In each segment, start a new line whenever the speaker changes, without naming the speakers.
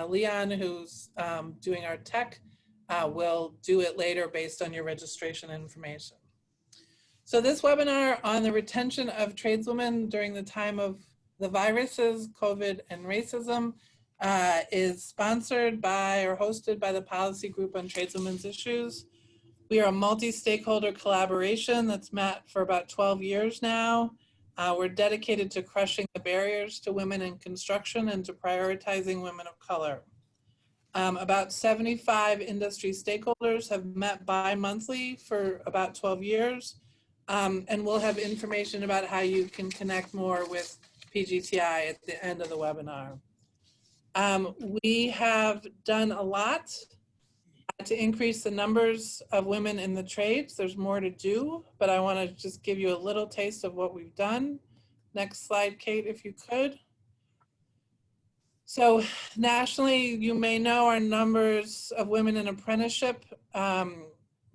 Leon, who's doing our tech, will do it later based on your registration information. So this webinar on the retention of tradeswomen during the time of the viruses, COVID and racism, is sponsored by or hosted by the Policy Group on Tradeswomen's Issues. We are a multi-stakeholder collaboration that's met for about 12 years now. We're dedicated to crushing the barriers to women in construction and to prioritizing women of color. About 75 industry stakeholders have met bi-monthly for about 12 years. And we'll have information about how you can connect more with PGTI at the end of the webinar. We have done a lot to increase the numbers of women in the trades. There's more to do, but I want to just give you a little taste of what we've done. Next slide, Kate, if you could. So nationally, you may know our numbers of women in apprenticeship.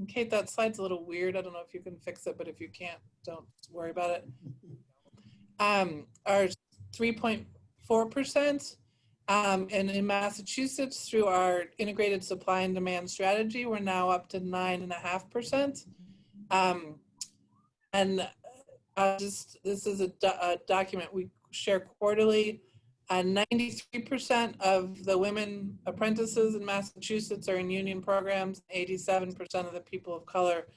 Kate, that slide's a little weird. I don't know if you can fix it, but if you can't, don't worry about it. Are 3.4%. And in Massachusetts, through our integrated supply and demand strategy, we're now up to 9.5%. This is a document we share quarterly. 93% of the women apprentices in Massachusetts are in union programs. 87% of the people of color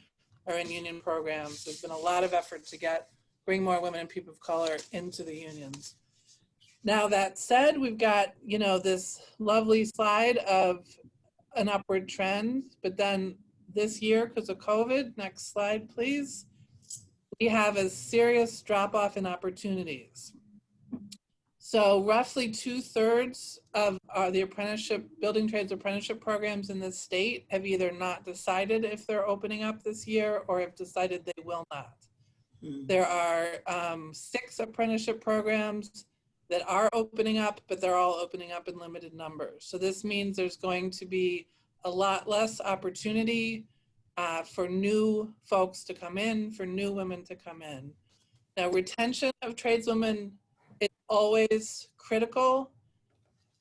are in union programs. There's been a lot of effort to bring more women and people of color into the unions. Now that said, we've got, this lovely slide of an upward trend, but then this year, because of COVID, next slide, please, we have a serious drop off in opportunities. So roughly 2/3 of the apprenticeship, building trades apprenticeship programs in the state have either not decided if they're opening up this year or have decided they will not. There are 6 apprenticeship programs that are opening up, but they're all opening up in limited numbers. So this means there's going to be a lot less opportunity for new folks to come in, for new women to come in. Now, retention of tradeswomen is always critical,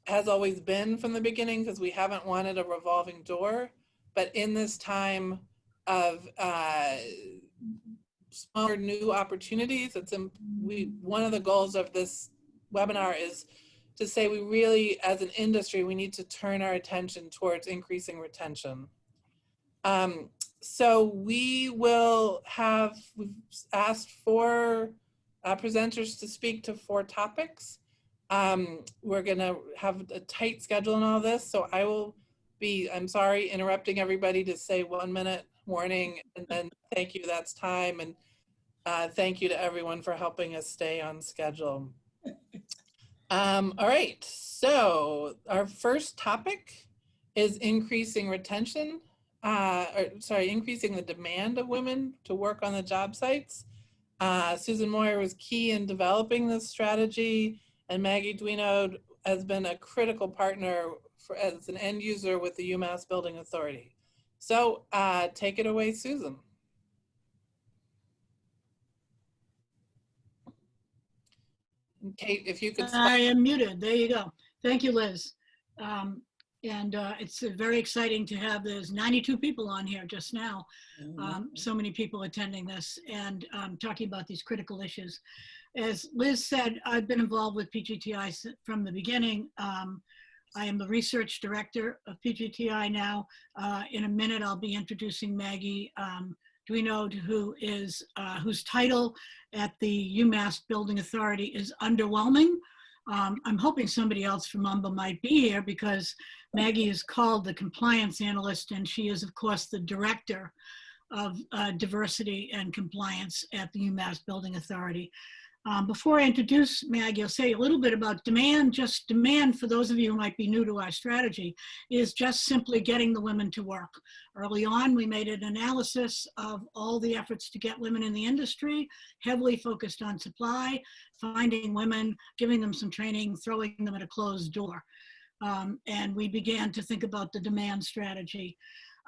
has always been from the beginning, because we haven't wanted a revolving door. But in this time of smaller new opportunities, one of the goals of this webinar is to say we really, as an industry, we need to turn our attention towards increasing retention. So we've asked 4 presenters to speak to 4 topics. We're gonna have a tight schedule on all this, so I will be, I'm sorry, interrupting everybody to say 1 minute warning, and then thank you, that's time, and thank you to everyone for helping us stay on schedule. All right, so our first topic is increasing retention, increasing the demand of women to work on the job sites. Susan Moyer was key in developing this strategy, and Maggie Duino has been a critical partner as an end user with the UMass Building Authority. So take it away, Susan. Kate, if you could.
I am muted. There you go. Thank you, Liz. It's very exciting to have, there's 92 people on here just now. So many people attending this and talking about these critical issues. As Liz said, I've been involved with PGTI from the beginning. I am the research director of PGTI now. In a minute, I'll be introducing Maggie Duino, whose title at the UMass Building Authority is underwhelming. I'm hoping somebody else from UMBA might be here, because Maggie is called the compliance analyst, and she is, of course, the director of diversity and compliance at the UMass Building Authority. Before I introduce Maggie, I'll say a little bit about demand. Just demand, for those of you who might be new to our strategy, is just simply getting the women to work. Early on, we made an analysis of all the efforts to get women in the industry, heavily focused on supply, finding women, giving them some training, throwing them at a closed door. And we began to think about the demand strategy.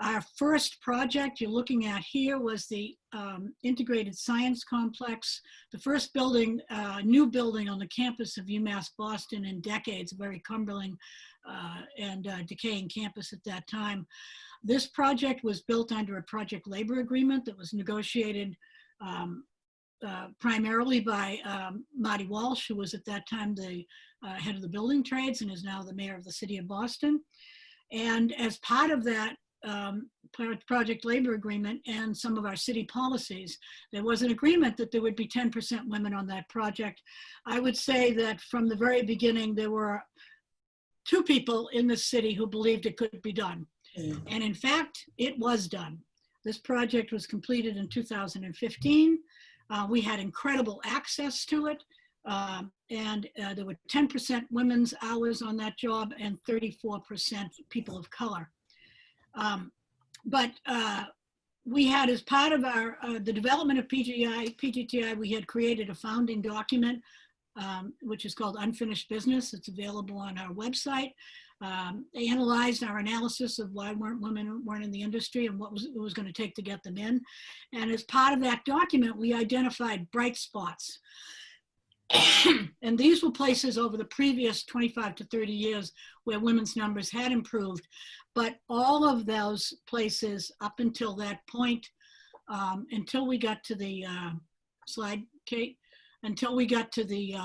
Our first project you're looking at here was the Integrated Science Complex, the first building, new building on the campus of UMass Boston in decades, a very crumbling decaying campus at that time. This project was built under a project labor agreement that was negotiated primarily by Marty Walsh, who was at that time the head of the building trades and is now the mayor of the city of Boston. And as part of that project labor agreement and some of our city policies, there was an agreement that there would be 10% women on that project. I would say that from the very beginning, there were 2 people in the city who believed it could be done. And in fact, it was done. This project was completed in 2015. We had incredible access to it. There were 10% women's hours on that job and 34% people of color. We had, as part of our the development of PGTI, we had created a founding document, which is called Unfinished Business. It's available on our website. They analyzed our analysis of why women weren't in the industry and what it was going to take to get them in. And as part of that document, we identified bright spots. And these were places over the previous 25 to 30 years where women's numbers had improved. But all of those places up until that point, until we got to the slide, Kate, until we got to the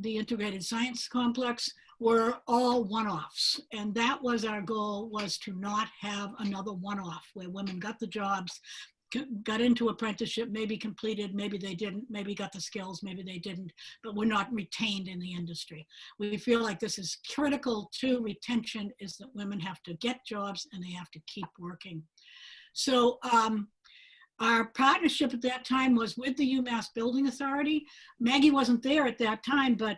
integrated science complex, were all one-offs. And that was our goal, was to not have another one-off where women got the jobs, got into apprenticeship, maybe completed, maybe they didn't, maybe got the skills, maybe they didn't, but were not retained in the industry. We feel like this is critical to retention, is that women have to get jobs and they have to keep working. So our partnership at that time was with the UMass Building Authority. Maggie wasn't there at that time, but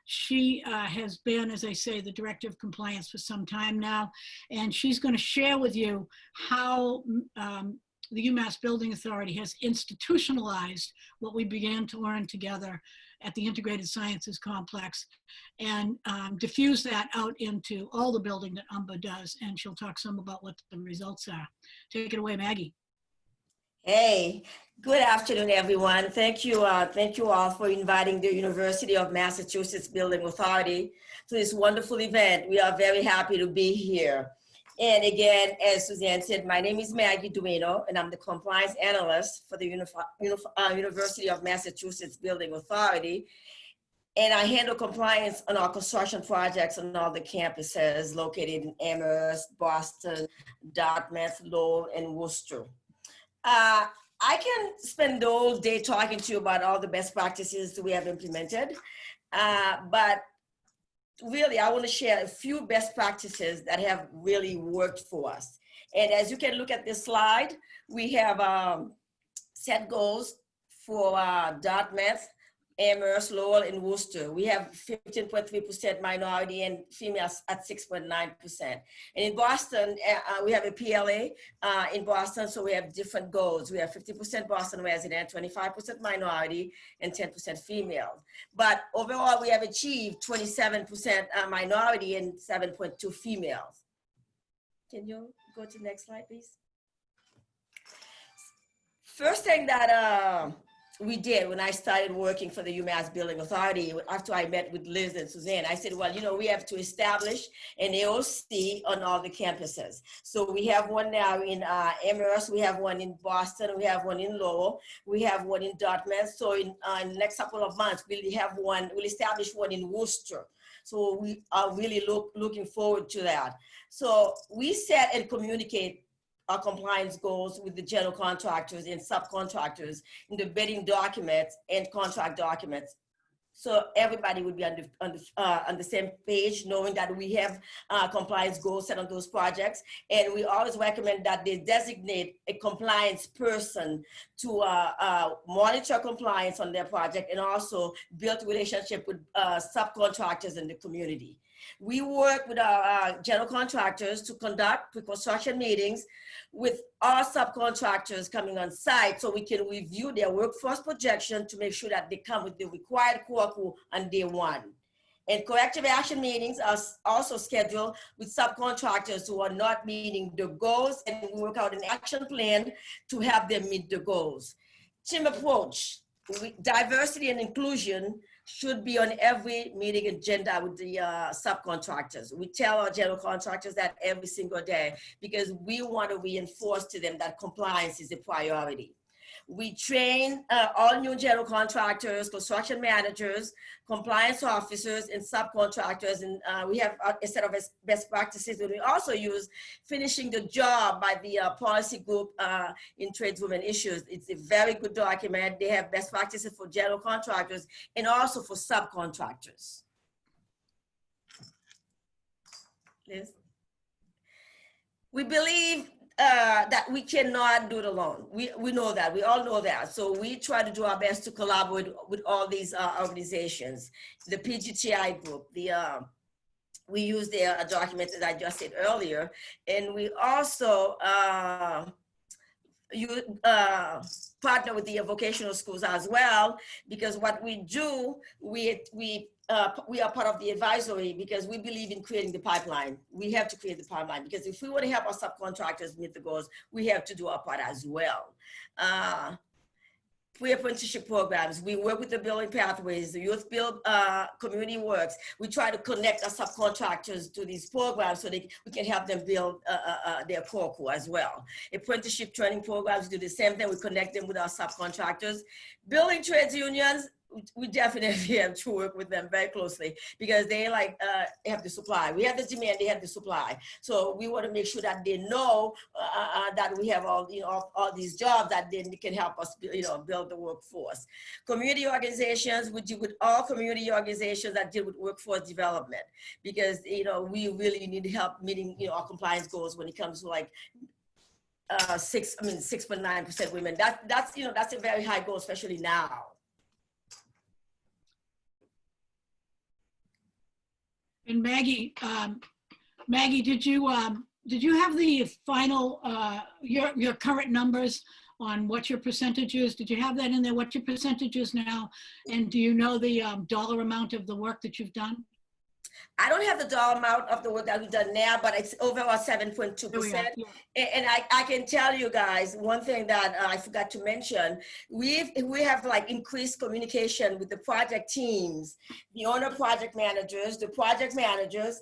she has been, as I say, the Director of Compliance for some time now, and she's going to share with you how the UMass Building Authority has institutionalized what we began to learn together at the Integrated Sciences Complex and diffuse that out into all the building that UMBA does, and she'll talk some about what the results are. Take it away, Maggie.
Hey, good afternoon, everyone. Thank you all for inviting the University of Massachusetts Building Authority to this wonderful event. We are very happy to be here. And again, as Suzanne said, my name is Maggie Dueno, and I'm the compliance analyst for the University of Massachusetts Building Authority. And I handle compliance on our construction projects on all the campuses located in Amherst, Boston, Dartmouth, Lowell, and Worcester. I can spend the whole day talking to you about all the best practices that we have implemented, but really I want to share a few best practices that have really worked for us. And as you can look at this slide, we have set goals for Dartmouth, Amherst, Lowell, and Worcester. We have 15.3% minority and females at 6.9%. And in Boston, we have a PLA in Boston, so we have different goals. We have 50% Boston resident, 25% minority, and 10% female. But overall, we have achieved 27% minority and 7.2 females. Can you go to the next slide, please? First thing that we did when I started working for the UMass Building Authority, after I met with Liz and Suzanne, I said, well, you know, we have to establish an AOC on all the campuses. So we have one now in Amherst, we have one in Boston, we have one in Lowell, we have one in Dartmouth. So in the next couple of months, we'll establish one in Worcester. So we are really looking forward to that. So we set and communicate our compliance goals with the general contractors and subcontractors in the bidding documents and contract documents. So everybody would be on the same page, knowing that we have compliance goals set on those projects. And we always recommend that they designate a compliance person to monitor compliance on their project and also build a relationship with subcontractors in the community. We work with our general contractors to conduct pre-construction meetings with our subcontractors coming on site so we can review their workforce projection to make sure that they come with the required core crew on day one. And corrective action meetings are also scheduled with subcontractors who are not meeting the goals, and we work out an action plan to help them meet the goals. Team approach, diversity and inclusion should be on every meeting agenda with the subcontractors. We tell our general contractors that every single day because we want to reinforce to them that compliance is a priority. We train all new general contractors, construction managers, compliance officers, and subcontractors. And we have a set of best practices that we also use finishing the job by the policy group in tradeswomen issues. It's a very good document. They have best practices for general contractors and also for subcontractors. Liz? We believe that we cannot do it alone. We know that, we all know that. So we try to do our best to collaborate with all these organizations. The PGTI group, we use their document that I just said earlier. And we also partner with the vocational schools as well, because what we do, we are part of the advisory because we believe in creating the pipeline. We have to create the pipeline because if we want to help our subcontractors meet the goals, we have to do our part as well. Pre-apprenticeship programs, we work with the building pathways, the youth build community works. We try to connect our subcontractors to these programs so we can help them build their core as well. Apprenticeship training programs do the same thing. We connect them with our subcontractors. Building trades unions, we definitely have to work with them very closely because they have the supply. We have the demand, they have the supply. So we want to make sure that they know that we have all these jobs that they can help us, build the workforce. Community organizations, we deal with all community organizations that deal with workforce development because we really need help meeting our compliance goals when it comes to 6.9% women. That's a very high goal, especially now.
And Maggie, did you have the final your current numbers on what your percentage is? Did you have that in there? What your percentage is now? And do you know the dollar amount of the work that you've done?
I don't have the dollar amount of the work that we've done now, but it's overall 7.2%. Yeah. And I can tell you guys one thing that I forgot to mention. We have increased communication with the project teams, the owner project managers,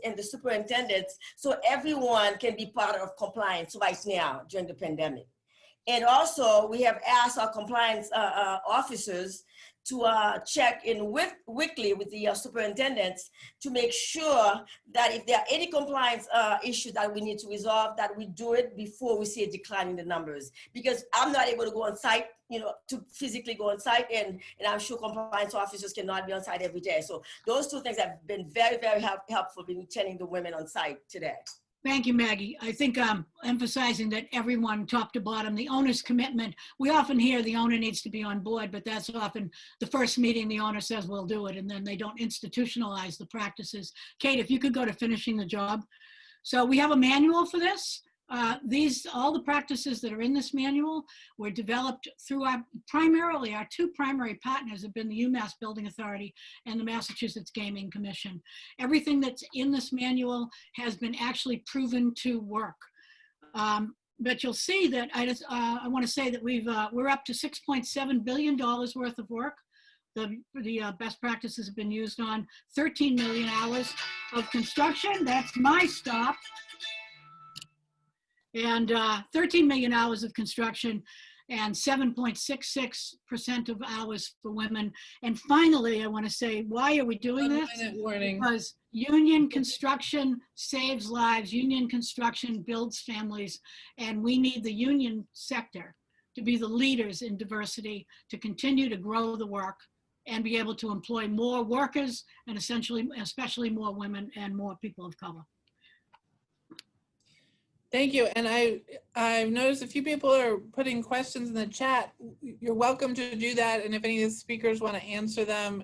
and the superintendents, so everyone can be part of compliance right now during the pandemic. And also we have asked our compliance officers to check in weekly with the superintendents to make sure that if there are any compliance issues that we need to resolve, that we do it before we see a decline in the numbers. Because I'm not able to go on site, to physically go on site, and I'm sure compliance officers cannot be on site every day. So those two things have been very, very helpful in attending the women on site today.
Thank you, Maggie. I think emphasizing that everyone, top to bottom, the owner's commitment, we often hear the owner needs to be on board, but that's often the first meeting the owner says we'll do it, and then they don't institutionalize the practices. Kate, if you could go to finishing the job. So we have a manual for this. All the practices that are in this manual were developed through primarily our two primary partners have been the UMass Building Authority and the Massachusetts Gaming Commission. Everything that's in this manual has been actually proven to work. But you'll see that I want to say that we're up to $6.7 billion worth of work. The best practices have been used on 13 million hours of construction. That's my stop. And 13 million hours of construction and 7.66% of hours for women. And finally, I want to say, why are we doing this? Because union construction saves lives, union construction builds families, and we need the union sector to be the leaders in diversity, to continue to grow the work and be able to employ more workers and especially more women and more people of color.
Thank you. And I've noticed a few people are putting questions in the chat. You're welcome to do that. And if any of the speakers want to answer them,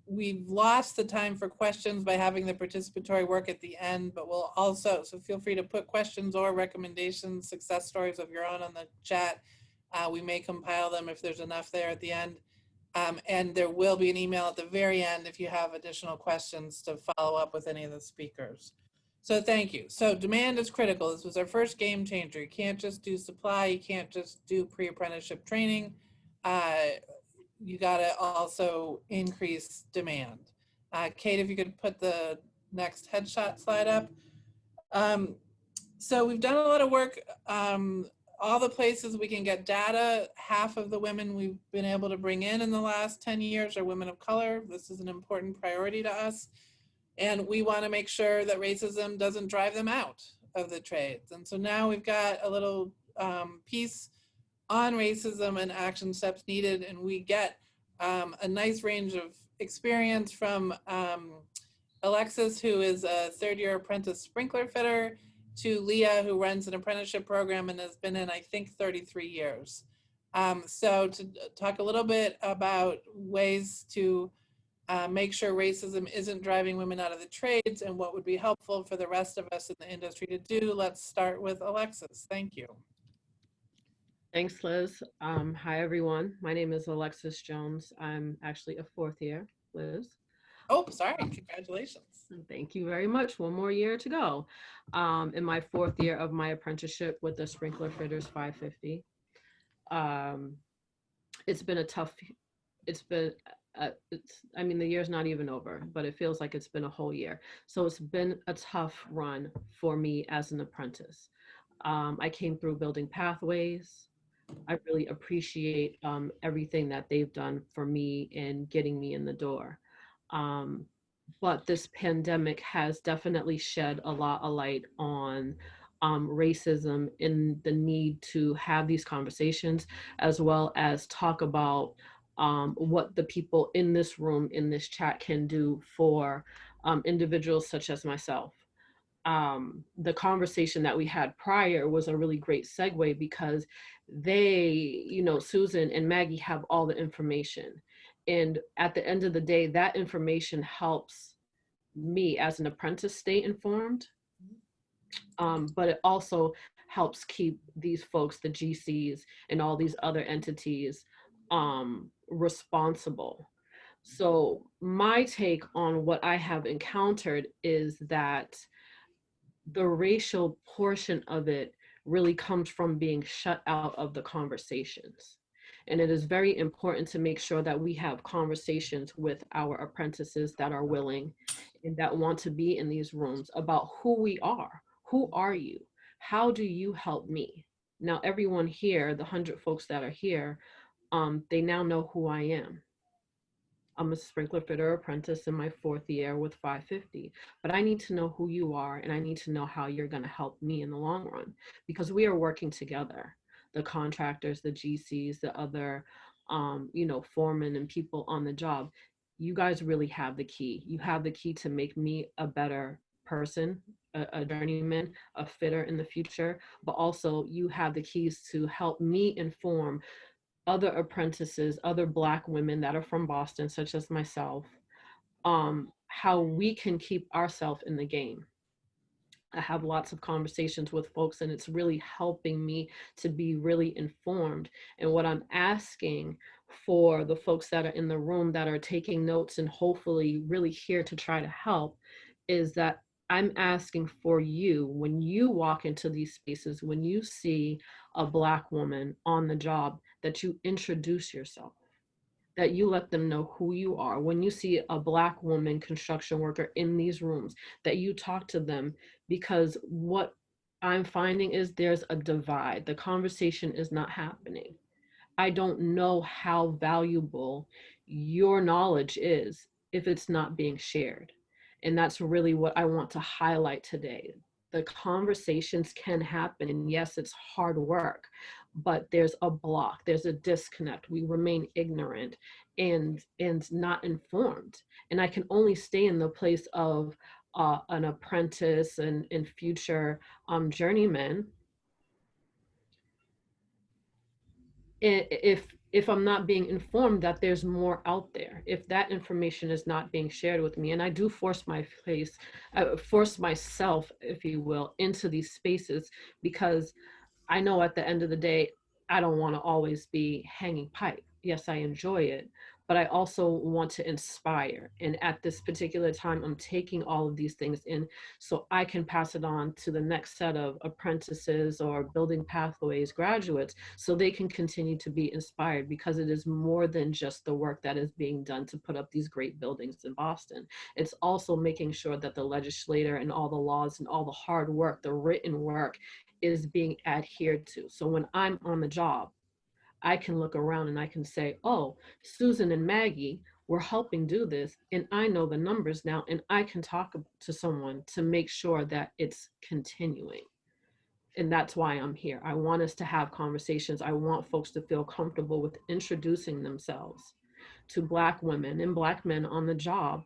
we've lost the time for questions by having the participatory work at the end, but we'll also, so feel free to put questions or recommendations, success stories of your own on the chat. We may compile them if there's enough there at the end. And there will be an email at the very end if you have additional questions to follow up with any of the speakers. So thank you. So demand is critical. This was our first game changer. You can't just do supply. You can't just do pre-apprenticeship training. you got to also increase demand. Kate, if you could put the next headshot slide up. So we've done a lot of work. All the places we can get data, half of the women we've been able to bring in the last 10 years are women of color. This is an important priority to us. And we want to make sure that racism doesn't drive them out of the trades. And so now we've got a little piece on racism and action steps needed. And we get a nice range of experience from Alexis, who is a third-year apprentice sprinkler fitter, to Leah, who runs an apprenticeship program and has been in, I think, 33 years. So to talk a little bit about ways to make sure racism isn't driving women out of the trades and what would be helpful for the rest of us in the industry to do, let's start with Alexis. Thank you.
Thanks, Liz. Hi, everyone. My name is Alexis Jones. I'm actually a fourth year, Liz.
Oh, sorry. Congratulations.
Thank you very much. One more year to go. In my fourth year of my apprenticeship with the Sprinkler Fitters 550. It's been a tough, I mean, the year's not even over, but it feels like it's been a whole year. So it's been a tough run for me as an apprentice. I came through building pathways. I really appreciate everything that they've done for me in getting me in the door. But this pandemic has definitely shed a lot of light on racism and the need to have these conversations, as well as talk about what the people in this room, in this chat, can do for individuals such as myself. The conversation that we had prior was a really great segue because they, you know, Susan and Maggie have all the information. And at the end of the day, that information helps me as an apprentice stay informed, but it also helps keep these folks, the GCs and all these other entities, responsible. So my take on what I have encountered is that the racial portion of it really comes from being shut out of the conversations. And it is very important to make sure that we have conversations with our apprentices that are willing and that want to be in these rooms about who we are. Who are you? How do you help me? Now, everyone here, the 100 folks that are here, they now know who I am. I'm a sprinkler fitter apprentice in my fourth year with 550, but I need to know who you are and I need to know how you're going to help me in the long run, because we are working together. The contractors, the GCs, the other, you know, foremen and people on the job. You guys really have the key. You have the key to make me a better person, a journeyman, a fitter in the future, but also you have the keys to help me inform other apprentices, other Black women that are from Boston, such as myself, how we can keep ourselves in the game. I have lots of conversations with folks and it's really helping me to be really informed. And what I'm asking for the folks that are in the room that are taking notes and hopefully really here to try to help is that I'm asking for you, when you walk into these spaces, when you see a Black woman on the job, that you introduce yourself, that you let them know who you are. When you see a Black woman construction worker in these rooms, that you talk to them, because what I'm finding is there's a divide. The conversation is not happening. I don't know how valuable your knowledge is if it's not being shared. And that's really what I want to highlight today. The conversations can happen, and yes, it's hard work, but there's a block, there's a disconnect. We remain ignorant and not informed. And I can only stay in the place of an apprentice and future journeyman if I'm not being informed that there's more out there, if that information is not being shared with me. And I do force myself, if you will, into these spaces, because I know at the end of the day, I don't want to always be hanging pipe. Yes, I enjoy it, but I also want to inspire. And at this particular time, I'm taking all of these things in so I can pass it on to the next set of apprentices or building pathways graduates so they can continue to be inspired, because it is more than just the work that is being done to put up these great buildings in Boston. It's also making sure that the legislator and all the laws and all the hard work, the written work, is being adhered to. So when I'm on the job, I can look around and I can say, oh, Susan and Maggie were helping do this, and I know the numbers now, and I can talk to someone to make sure that it's continuing. And that's why I'm here. I want us to have conversations. I want folks to feel comfortable with introducing themselves to Black women and Black men on the job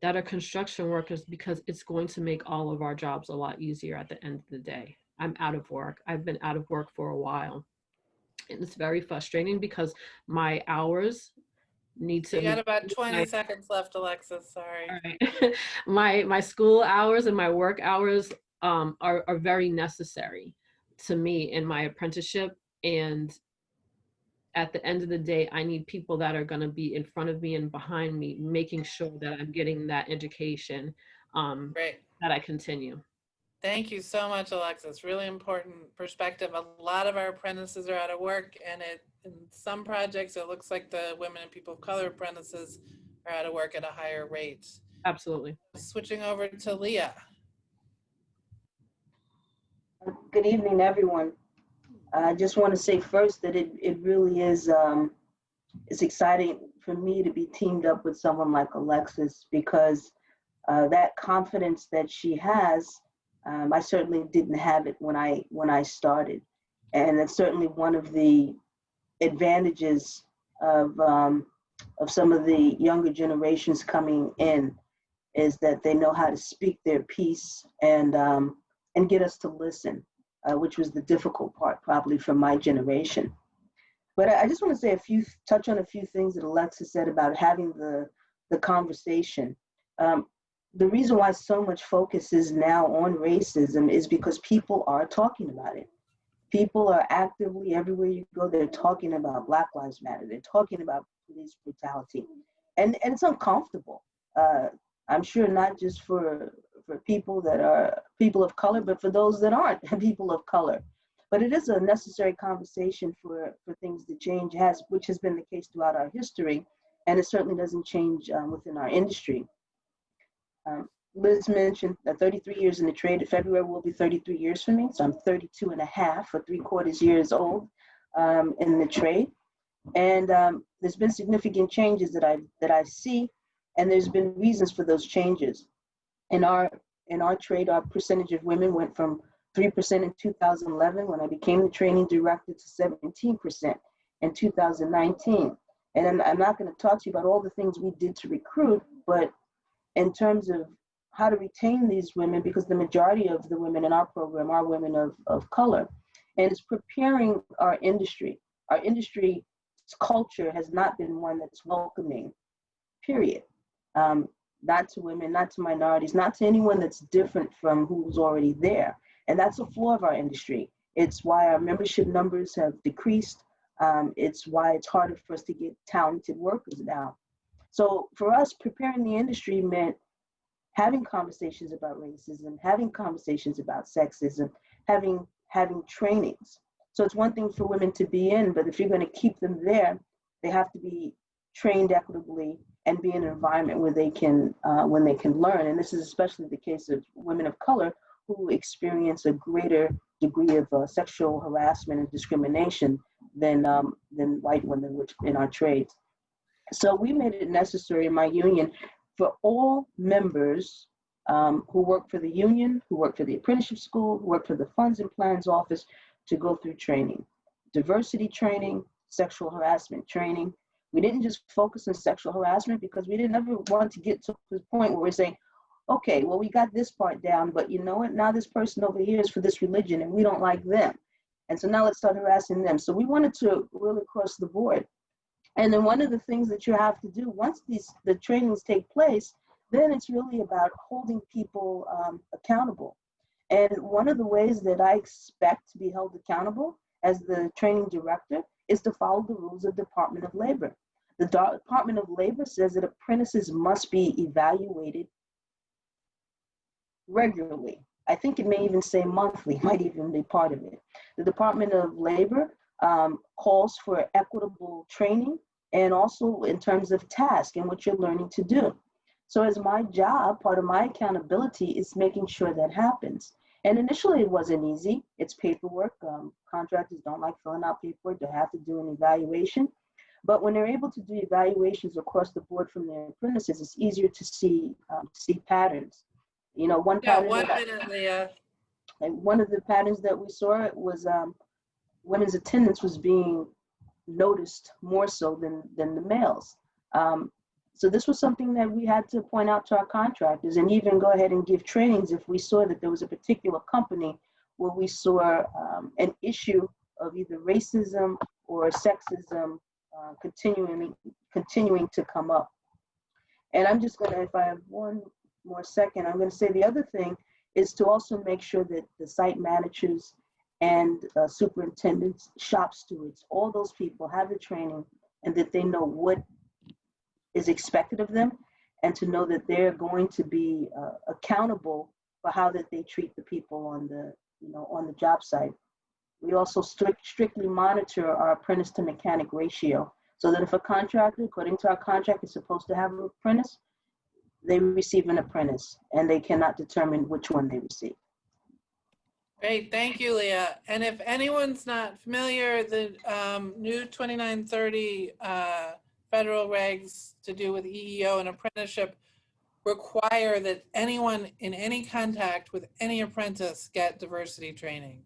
that are construction workers, because it's going to make all of our jobs a lot easier at the end of the day. I'm out of work. I've been out of work for a while. And it's very frustrating because my hours need to
You got
meet
about 20
my,
seconds left, Alexis, sorry.
all right. my school hours and my work hours are very necessary to me in my apprenticeship. And at the end of the day, I need people that are going to be in front of me and behind me, making sure that I'm getting that education,
Great.
that I continue.
Thank you so much, Alexis. Really important perspective. A lot of our apprentices are out of work, and in some projects, it looks like the women and people of color apprentices are out of work at a higher rate.
Absolutely.
Switching over to Leah.
Good evening, everyone. I just want to say first that it really is it's exciting for me to be teamed up with someone like Alexis, because that confidence that she has, I certainly didn't have it when I started, and it's certainly one of the advantages of some of the younger generations coming in, is that they know how to speak their piece and get us to listen, which was the difficult part probably for my generation. But I just want to say touch on a few things that Alexis said about having the conversation. The reason why so much focus is now on racism is because people are talking about it. People are actively, everywhere you go, they're talking about Black Lives Matter. They're talking about police brutality. And it's uncomfortable. I'm sure not just for people that are people of color, but for those that aren't people of color. But it is a necessary conversation for things to change, which has been the case throughout our history, and it certainly doesn't change within our industry. Liz mentioned 33 years in the trade. February will be 33 years for me, so I'm 32 and a half, or 3/4 years old in the trade. And there's been significant changes that I see, and there's been reasons for those changes. In our trade, our percentage of women went from 3% in 2011 when I became the training director to 17% in 2019. And I'm not going to talk to you about all the things we did to recruit, but in terms of how to retain these women, because the majority of the women in our program are women of color, and it's preparing our industry. Our industry's culture has not been one that's welcoming, period. Not to women, not to minorities, not to anyone that's different from who's already there. And that's a flaw of our industry. It's why our membership numbers have decreased. It's why it's harder for us to get talented workers now. So for us, preparing the industry meant having conversations about racism, having conversations about sexism, having trainings. So it's one thing for women to be in, but if you're going to keep them there, they have to be trained equitably and be in an environment where they can learn. And this is especially the case of women of color who experience a greater degree of sexual harassment and discrimination than white women, which in our trades. So we made it necessary in my union for all members who work for the union, who work for the apprenticeship school, who work for the funds and plans office to go through training, diversity training, sexual harassment training. We didn't just focus on sexual harassment because we didn't ever want to get to the point where we're saying, okay, well, we got this part down, but you know what? Now this person over here is for this religion and we don't like them. And so now let's start harassing them. So we wanted to really cross the board. And then one of the things that you have to do once the trainings take place, then it's really about holding people accountable. And one of the ways that I expect to be held accountable as the training director is to follow the rules of Department of Labor. The Department of Labor says that apprentices must be evaluated regularly. I think it may even say monthly, might even be part of it. The Department of Labor calls for equitable training and also in terms of task and what you're learning to do. So as my job, part of my accountability is making sure that happens. And initially it wasn't easy. It's paperwork. Contractors don't like filling out paperwork. They have to do an evaluation. But when they're able to do evaluations across the board from their apprentices, it's easier to see patterns. You know, one
Yeah,
pattern.
1 minute, Leah.
One of the patterns that we saw was women's attendance was being noticed more so than the males. So this was something that we had to point out to our contractors and even go ahead and give trainings if we saw that there was a particular company where we saw an issue of either racism or sexism continuing to come up. And I'm just gonna, if I have one more second, I'm gonna say the other thing is to also make sure that the site managers and superintendents, shop stewards, all those people have the training and that they know what is expected of them and to know that they're going to be accountable for how that they treat the people on the job site. We also strictly monitor our apprentice to mechanic ratio so that if a contractor, according to our contract, is supposed to have an apprentice, they receive an apprentice and they cannot determine which one they receive.
Great, thank you, Leah. And if anyone's not familiar, the new 2930 federal regs to do with EEO and apprenticeship require that anyone in any contact with any apprentice get diversity training.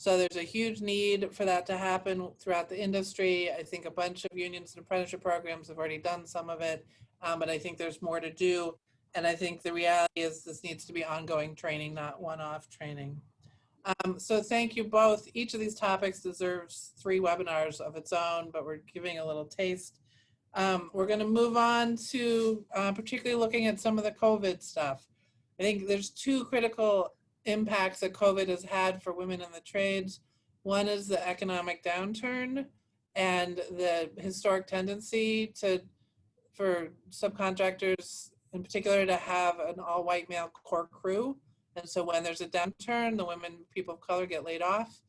So there's a huge need for that to happen throughout the industry. I think a bunch of unions and apprenticeship programs have already done some of it, but I think there's more to do. And I think the reality is this needs to be ongoing training, not one-off training. So thank you both. Each of these topics deserves 3 webinars of its own, but we're giving a little taste. We're going to move on to particularly looking at some of the COVID stuff. I think there's 2 critical impacts that COVID has had for women in the trades. One is the economic downturn and the historic tendency for subcontractors in particular to have an all-white male core crew. And so when there's a downturn, the women, people of color get laid off.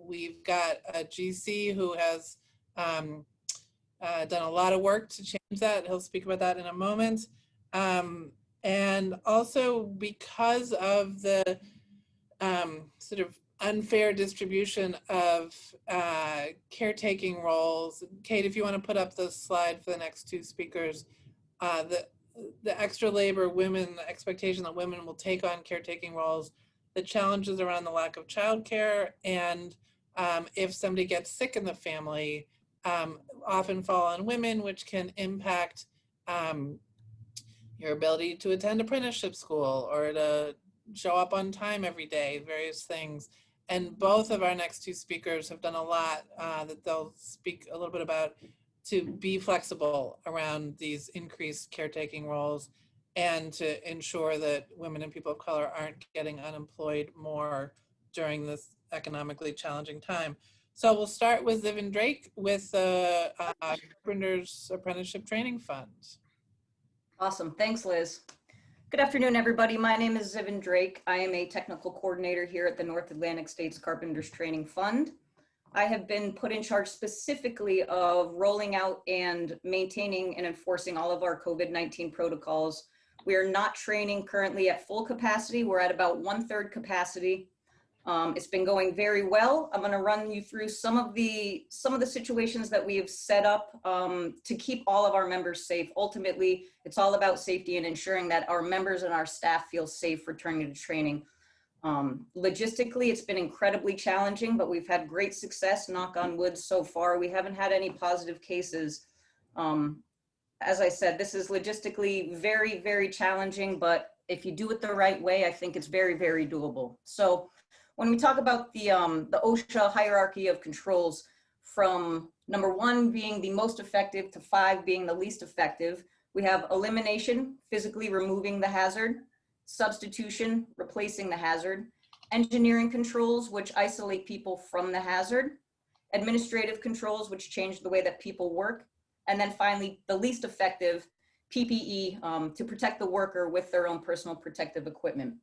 We've got a GC who has done a lot of work to change that. He'll speak about that in a moment. And also because of the sort of unfair distribution of caretaking roles. Kate, if you want to put up the slide for the next 2 speakers, the extra labor women, the expectation that women will take on caretaking roles, the challenges around the lack of childcare, and if somebody gets sick in the family, often fall on women, which can impact your ability to attend apprenticeship school or to show up on time every day, various things. And both of our next 2 speakers have done a lot that they'll speak a little bit about to be flexible around these increased caretaking roles and to ensure that women and people of color aren't getting unemployed more during this economically challenging time. So we'll start with Zivin Drake with the Carpenters Apprenticeship Training Fund.
Awesome, thanks Liz. Good afternoon everybody, my name is Zivin Drake. I am a technical coordinator here at the North Atlantic States Carpenters Training Fund. I have been put in charge specifically of rolling out and maintaining and enforcing all of our COVID-19 protocols. We are not training currently at full capacity. We're at about 1/3 capacity. It's been going very well. I'm going to run you through some of the situations that we have set up to keep all of our members safe. Ultimately, it's all about safety and ensuring that our members and our staff feel safe returning to training. Logistically, it's been incredibly challenging, but we've had great success, knock on wood, so far. We haven't had any positive cases. As I said, this is logistically very, very challenging, but if you do it the right way, I think it's very, very doable. So when we talk about the OSHA hierarchy of controls, from number 1 being the most effective to 5 being the least effective, we have elimination, physically removing the hazard, substitution, replacing the hazard, engineering controls, which isolate people from the hazard, administrative controls, which change the way that people work, And then finally, the least effective, PPE, to protect the worker with their own personal protective equipment.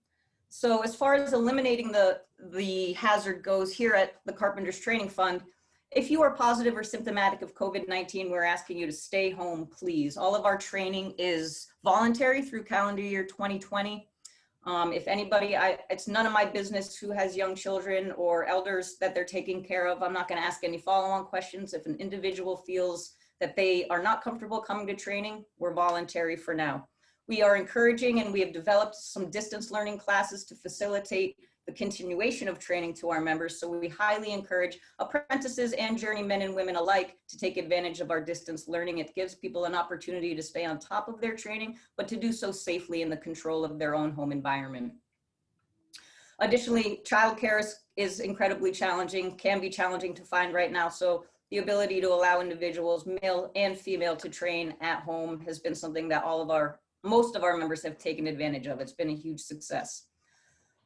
So as far as eliminating the hazard goes here at the Carpenters Training Fund, if you are positive or symptomatic of COVID-19, we're asking you to stay home, please. All of our training is voluntary through calendar year 2020. If anybody, it's none of my business who has young children or elders that they're taking care of. I'm not going to ask any follow-on questions. If an individual feels that they are not comfortable coming to training, we're voluntary for now. We are encouraging, and we have developed some distance learning classes to facilitate the continuation of training to our members. So we highly encourage apprentices and journeymen and women alike to take advantage of our distance learning. It gives people an opportunity to stay on top of their training, but to do so safely in the control of their own home environment. Additionally, childcare is incredibly challenging, can be challenging to find right now. So the ability to allow individuals, male and female, to train at home has been something that most of our members have taken advantage of. It's been a huge success.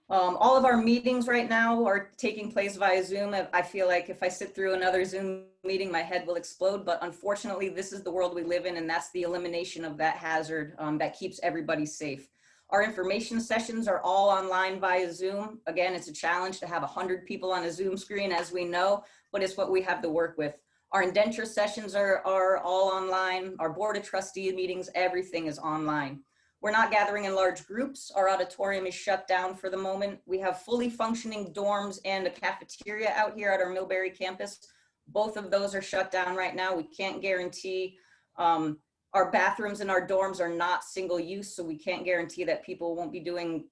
All of our meetings right now are taking place via Zoom. I feel like if I sit through another Zoom meeting, my head will explode, but unfortunately, this is the world we live in, and that's the elimination of that hazard that keeps everybody safe. Our information sessions are all online via Zoom. Again, it's a challenge to have 100 people on a Zoom screen, as we know, but it's what we have to work with. Our indenture sessions are all online. Our board of trustee meetings, everything is online. We're not gathering in large groups. Our auditorium is shut down for the moment. We have fully functioning dorms and a cafeteria out here at our Millbury campus. Both of those are shut down right now. We can't guarantee, our bathrooms in our dorms are not single use, so we can't guarantee that people won't be doing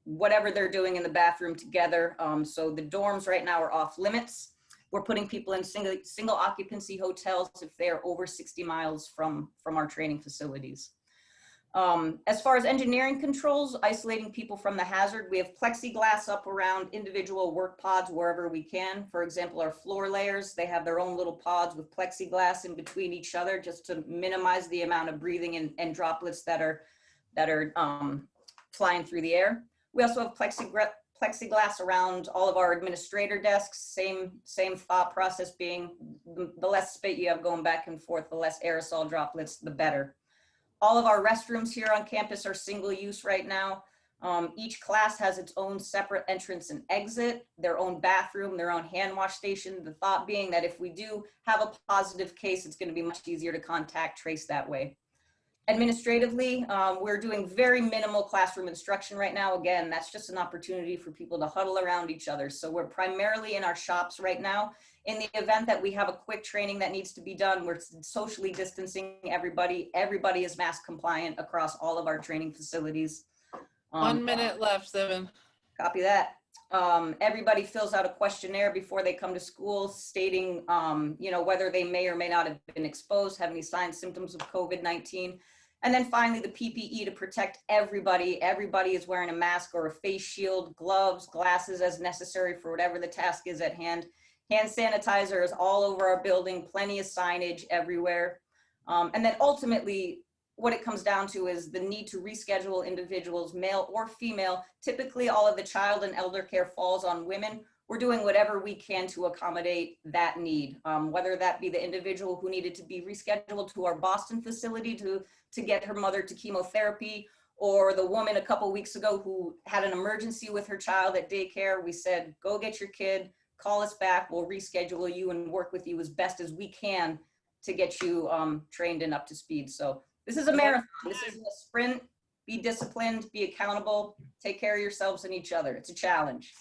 whatever they're doing in the bathroom together. So the dorms right now are off limits. We're putting people in single occupancy hotels if they are over 60 miles from our training facilities. As far as engineering controls, isolating people from the hazard, we have plexiglass up around individual work pods wherever we can. For example, our floor layers, they have their own little pods with plexiglass in between each other just to minimize the amount of breathing and droplets that are flying through the air. We also have plexiglass around all of our administrator desks, same thought process being the less spit you have going back and forth, the less aerosol droplets, the better. All of our restrooms here on campus are single use right now. Each class has its own separate entrance and exit, their own bathroom, their own hand wash station. The thought being that if we do have a positive case, it's going to be much easier to contact trace that way. Administratively, we're doing very minimal classroom instruction right now. Again, that's just an opportunity for people to huddle around each other. So we're primarily in our shops right now. In the event that we have a quick training that needs to be done, we're socially distancing everybody. Everybody is mask compliant across all of our training facilities.
1 minute left, Zivin.
Copy that. Everybody fills out a questionnaire before they come to school stating, whether they may or may not have been exposed, have any signs, symptoms of COVID-19. And then finally, the PPE to protect everybody. Everybody is wearing a mask or a face shield, gloves, glasses as necessary for whatever the task is at hand. Hand sanitizer is all over our building, plenty of signage everywhere. And then ultimately, what it comes down to is the need to reschedule individuals, male or female. Typically, all of the child and elder care falls on women. We're doing whatever we can to accommodate that need, whether that be the individual who needed to be rescheduled to our Boston facility to get her mother to chemotherapy, or the woman a couple weeks ago who had an emergency with her child at daycare. We said, go get your kid, call us back, we'll reschedule you and work with you as best as we can to get you trained and up to speed. So this is a marathon. This isn't a sprint. Be disciplined, be accountable, take care of yourselves and each other. It's a challenge.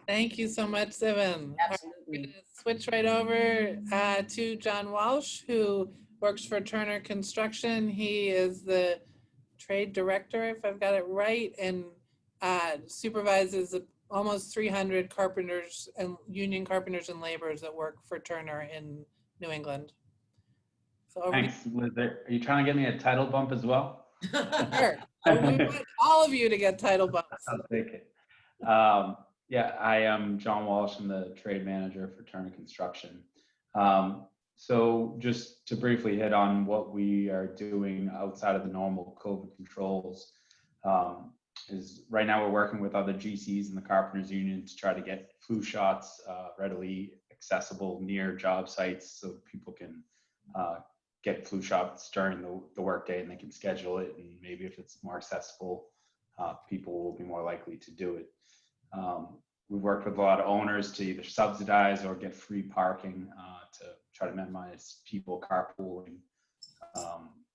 Thank you so much, Zivin.
Absolutely.
Switch right over to John Walsh, who works for Turner Construction. He is the trade director, if I've got it right, and supervises almost 300 carpenters and union carpenters and laborers that work for Turner in New England. So over
Thanks, Liz. Are you trying to get me a title bump as well?
Sure. We want all of you to get title bumps.
I'll take it. Yeah, I am John Walsh. I'm the trade manager for Turner Construction. So just to briefly hit on what we are doing outside of the normal COVID controls, is right now we're working with other GCs in the Carpenters Union to try to get flu shots readily accessible near job sites so people can get flu shots during the workday, and they can schedule it. And maybe if it's more accessible, people will be more likely to do it. We've worked with a lot of owners to either subsidize or get free parking to try to minimize people carpooling,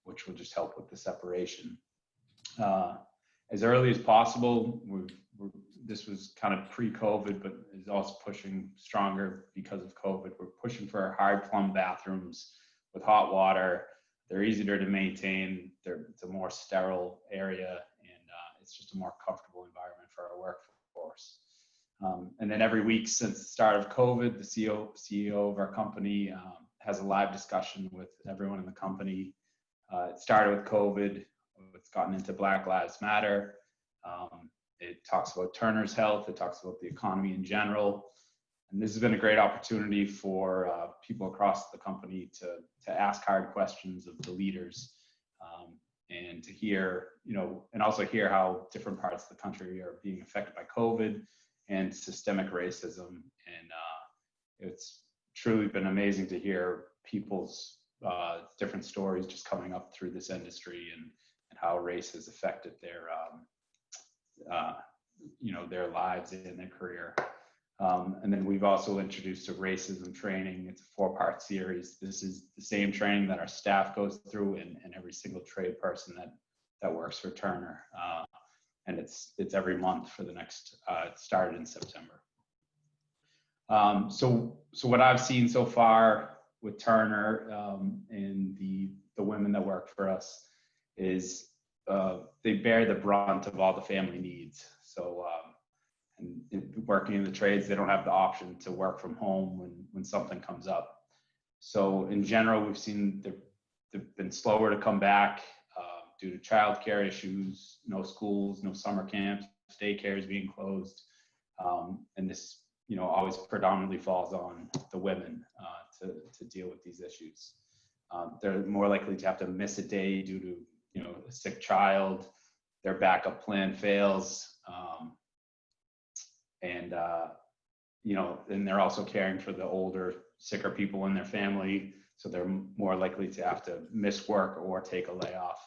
which will just help with the separation. As early as possible, this was kind of pre-COVID, but is also pushing stronger because of COVID. We're pushing for hard plumb bathrooms with hot water. They're easier to maintain. It's a more sterile area, and it's just a more comfortable environment for our workforce. And then every week since the start of COVID, the CEO of our company has a live discussion with everyone in the company. It started with COVID. It's gotten into Black Lives Matter. It talks about Turner's health. It talks about the economy in general. And this has been a great opportunity for people across the company to ask hard questions of the leaders, and to hear, and also hear how different parts of the country are being affected by COVID and systemic racism. And it's truly been amazing to hear people's different stories just coming up through this industry, and how race has affected their lives and their career. And then we've also introduced a racism training. It's a 4-part series. This is the same training that our staff goes through, and every single trade person that works for Turner. And it's every month for the next, it started in September. So what I've seen so far with Turner and the women that work for us is they bear the brunt of all the family needs. So and working in the trades, they don't have the option to work from home when something comes up. So in general, we've seen they've been slower to come back due to childcare issues, no schools, no summer camps, daycares being closed. And this, always predominantly falls on the women to deal with these issues. They're more likely to have to miss a day due to, a sick child, their backup plan fails. And they're also caring for the older, sicker people in their family. So they're more likely to have to miss work or take a layoff.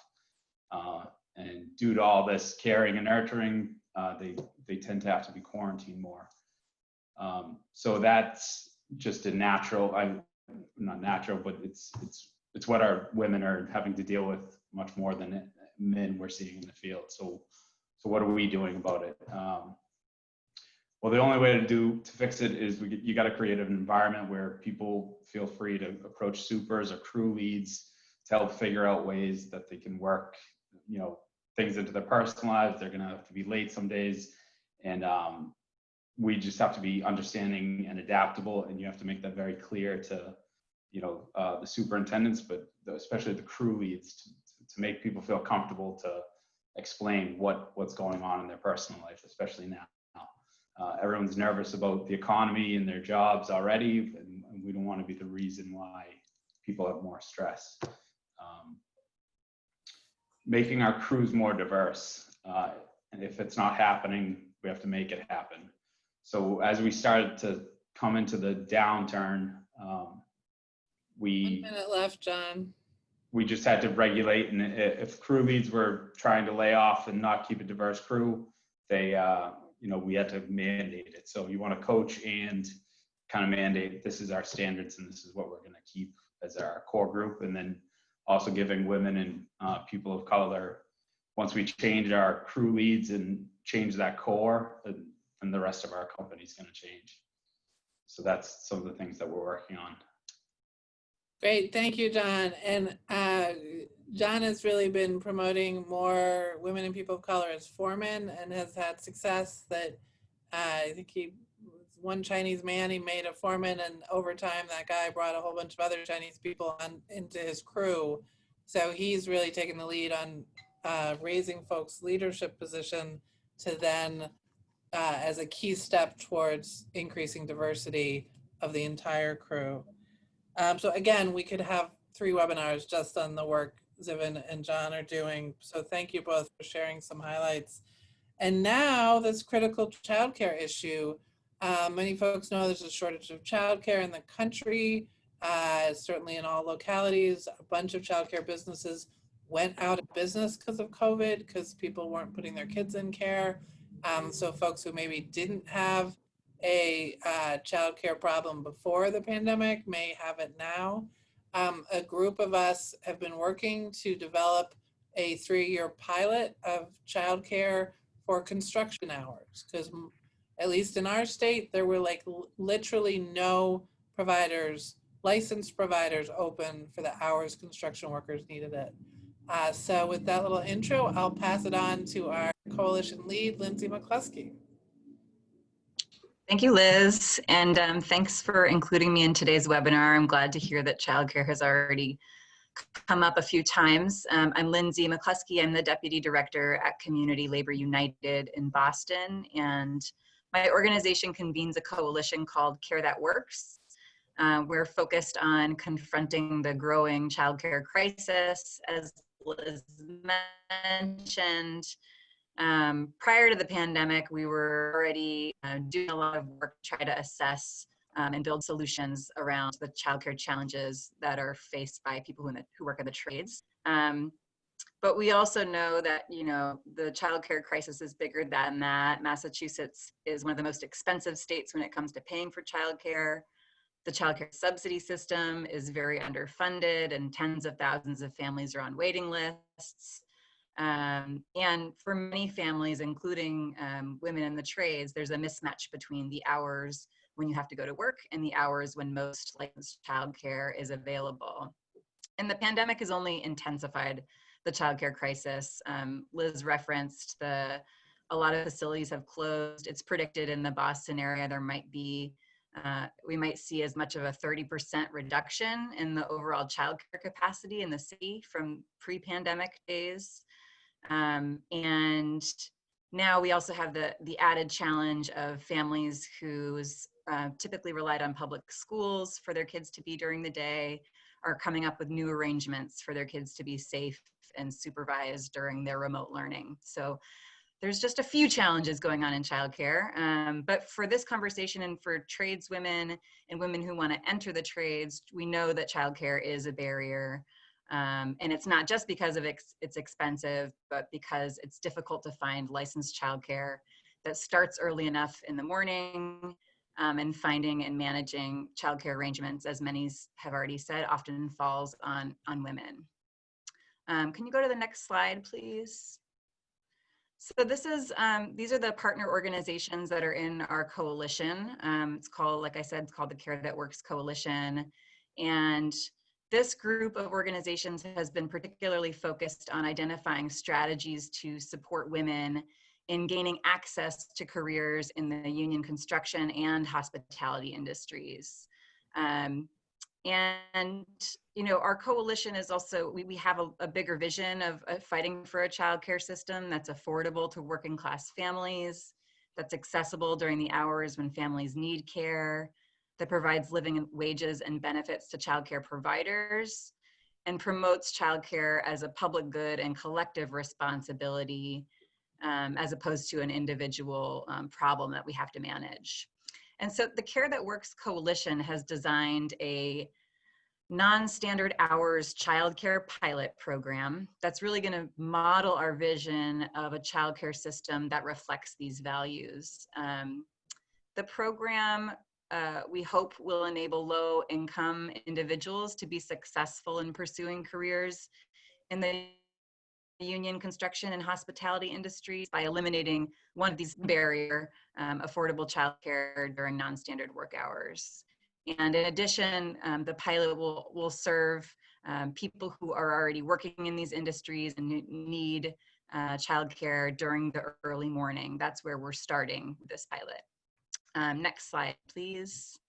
And due to all this caring and nurturing, they tend to have to be quarantined more. So that's just a natural, not natural, but it's what our women are having to deal with much more than men we're seeing in the field. So what are we doing about it? Well, the only way to fix it is you got to create an environment where people feel free to approach supers or crew leads to help figure out ways that they can work, things into their personal lives. They're going to have to be late some days, and we just have to be understanding and adaptable. And you have to make that very clear to, the superintendents, but especially the crew leads, to make people feel comfortable to explain what's going on in their personal life, especially now. Everyone's nervous about the economy and their jobs already, and we don't want to be the reason why people have more stress. Making our crews more diverse, and if it's not happening, we have to make it happen. So as we started to come into the downturn,
1 minute left, John.
We just had to regulate, and if crew leads were trying to lay off and not keep a diverse crew, they we had to mandate it. So you want to coach and kind of mandate, this is our standards and this is what we're going to keep as our core group. And then also giving women and people of color, once we change our crew leads and change that core, then the rest of our company is going to change. So that's some of the things that we're working on.
Great, thank you, John. And John has really been promoting more women and people of color as foremen, and has had success. That I think he was one Chinese man, he made a foreman, and over time that guy brought a whole bunch of other Chinese people into his crew. So he's really taken the lead on raising folks' leadership position to then as a key step towards increasing diversity of the entire crew. So again, we could have 3 webinars just on the work Zivin and John are doing. So thank you both for sharing some highlights. And now this critical childcare issue. Many folks know there's a shortage of childcare in the country. certainly in all localities. A bunch of childcare businesses went out of business because of COVID, because people weren't putting their kids in care. So folks who maybe didn't have a childcare problem before the pandemic may have it now. A group of us have been working to develop a 3-year pilot of childcare for construction hours, because at least in our state, there were like literally no providers, licensed providers open for the hours construction workers needed it. So with that little intro, I'll pass it on to our coalition lead, Lindsay McCluskey.
Thank you, Liz, and thanks for including me in today's webinar. I'm glad to hear that childcare has already come up a few times. I'm Lindsay McCluskey. I'm the Deputy Director at Community Labor United in Boston, and my organization convenes a coalition called Care That Works. We're focused on confronting the growing childcare crisis, as Liz mentioned. Prior to the pandemic, we were already doing a lot of work to try to assess and build solutions around the childcare challenges that are faced by people who work in the trades. But we also know that, you know, the childcare crisis is bigger than that. Massachusetts is one of the most expensive states when it comes to paying for childcare. The childcare subsidy system is very underfunded, and tens of thousands of families are on waiting lists. And for many families, including women in the trades, there's a mismatch between the hours when you have to go to work and the hours when most licensed childcare is available. And the pandemic has only intensified the childcare crisis. Liz referenced a lot of facilities have closed. It's predicted in the Boston area there might be, we might see as much of a 30% reduction in the overall childcare capacity in the city from pre-pandemic days. And now we also have the added challenge of families who's typically relied on public schools for their kids to be during the day are coming up with new arrangements for their kids to be safe and supervised during their remote learning. So there's just a few challenges going on in childcare. But for this conversation and for tradeswomen and women who want to enter the trades, we know that childcare is a barrier. And it's not just because of it's expensive, but because it's difficult to find licensed childcare that starts early enough in the morning, and finding and managing childcare arrangements, as many have already said, often falls on women. Can you go to the next slide, please? So this is, these are the partner organizations that are in our coalition. It's called, like I said, it's called the Care That Works Coalition. And this group of organizations has been particularly focused on identifying strategies to support women in gaining access to careers in the union construction and hospitality industries. And, you know, our coalition is also, we have a bigger vision of fighting for a childcare system that's affordable to working class families, that's accessible during the hours when families need care, that provides living wages and benefits to childcare providers, and promotes childcare as a public good and collective responsibility, as opposed to an individual problem that we have to manage. And so the Care That Works Coalition has designed a non-standard hours childcare pilot program that's really going to model our vision of a childcare system that reflects these values. The program, we hope, will enable low-income individuals to be successful in pursuing careers in the union construction and hospitality industries by eliminating one of these barrier, affordable childcare during non-standard work hours. And in addition, the pilot will serve people who are already working in these industries and need childcare during the early morning. That's where we're starting this pilot. Next slide, please.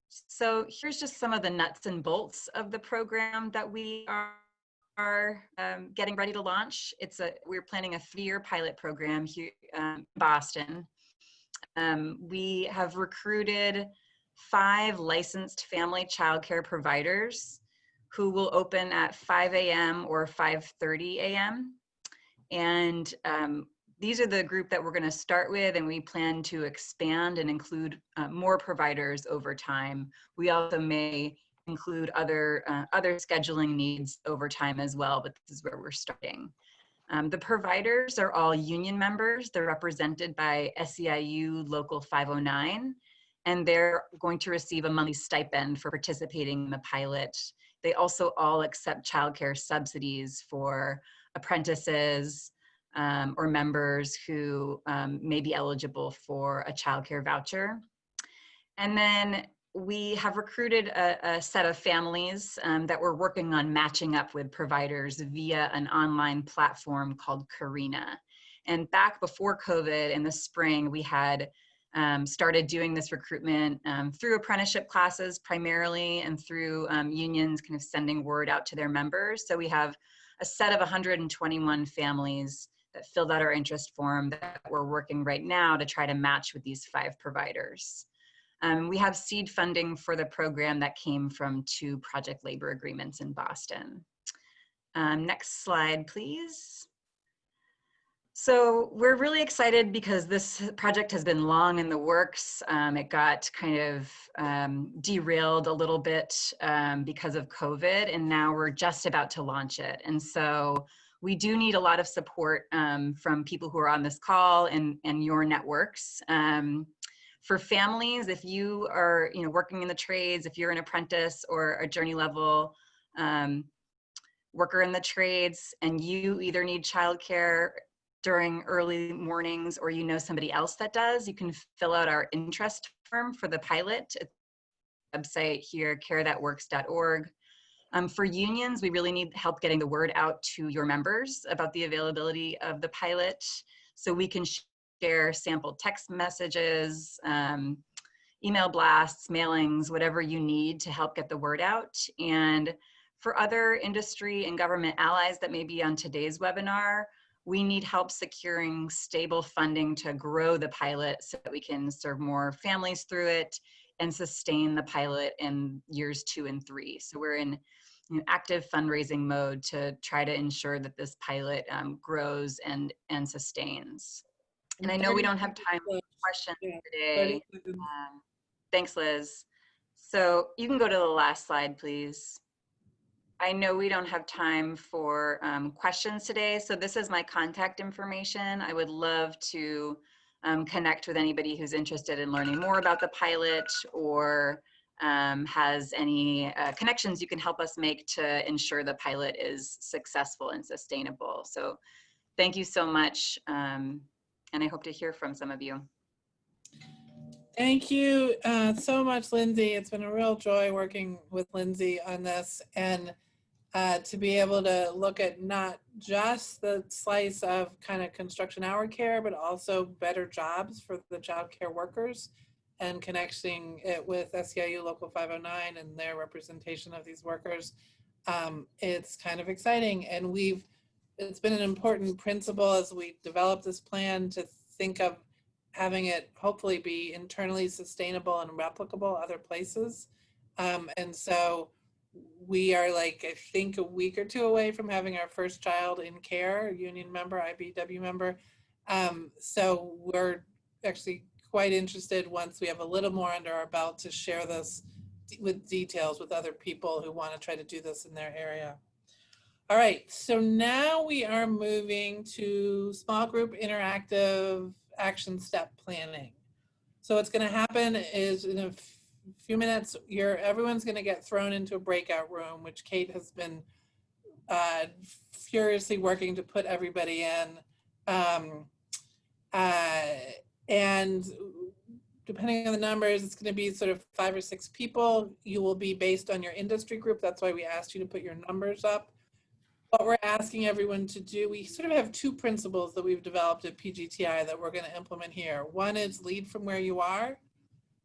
So here's just some of the nuts and bolts of the program that we are getting ready to launch. We're planning a 3-year pilot program here in Boston. We have recruited 5 licensed family childcare providers who will open at 5 a.m. or 5:30 a.m. And these are the group that we're going to start with, and we plan to expand and include more providers over time. We also may include other scheduling needs over time as well, but this is where we're starting. The providers are all union members. They're represented by SEIU Local 509, and they're going to receive a monthly stipend for participating in the pilot. They also all accept childcare subsidies for apprentices or members who may be eligible for a childcare voucher. And then we have recruited a set of families that we're working on matching up with providers via an online platform called Carina. And back before COVID in the spring, we had started doing this recruitment through apprenticeship classes primarily, and through unions kind of sending word out to their members. So we have a set of 121 families that filled out our interest form that we're working right now to try to match with these 5 providers. We have seed funding for the program that came from 2 project labor agreements in Boston. Next slide, please. So we're really excited because this project has been long in the works. It got kind of derailed a little bit because of COVID, and now we're just about to launch it. And so we do need a lot of support from people who are on this call and your networks. For families, if you are working in the trades, if you're an apprentice or a journey level worker in the trades, and you either need childcare during early mornings or you know somebody else that does, you can fill out our interest form for the pilot. It's on the website here, carethatworks.org. For unions, we really need help getting the word out to your members about the availability of the pilot, so we can share sample text messages, email blasts, mailings, whatever you need to help get the word out. And for other industry and government allies that may be on today's webinar, we need help securing stable funding to grow the pilot so that we can serve more families through it and sustain the pilot in years 2 and 3. So we're in active fundraising mode to try to ensure that this pilot grows and sustains. And I know we don't have time for questions today. Thanks, Liz. So you can go to the last slide, please. I know we don't have time for questions today, so this is my contact information. I would love to connect with anybody who's interested in learning more about the pilot, or has any connections you can help us make to ensure the pilot is successful and sustainable. So thank you so much, and I hope to hear from some of you.
Thank you so much, Lindsay. It's been a real joy working with Lindsay on this, and to be able to look at not just the slice of kind of construction hour care, but also better jobs for the child care workers, and connecting it with SEIU Local 509 and their representation of these workers. It's kind of exciting, and it's been an important principle as we develop this plan to think of having it hopefully be internally sustainable and replicable other places. And so we are, like, I think a week or 2 away from having our first child in care, union member, IBW member. So we're actually quite interested, once we have a little more under our belt, to share this with details with other people who want to try to do this in their area. All right, so now we are moving to small group interactive action step planning. So what's going to happen is, in a few minutes, everyone's going to get thrown into a breakout room, which Kate has been furiously working to put everybody in. And depending on the numbers, it's going to be sort of 5 or 6 people. You will be based on your industry group. That's why we asked you to put your numbers up. What we're asking everyone to do, we sort of have 2 principles that we've developed at PGTI that we're going to implement here. One is lead from where you are.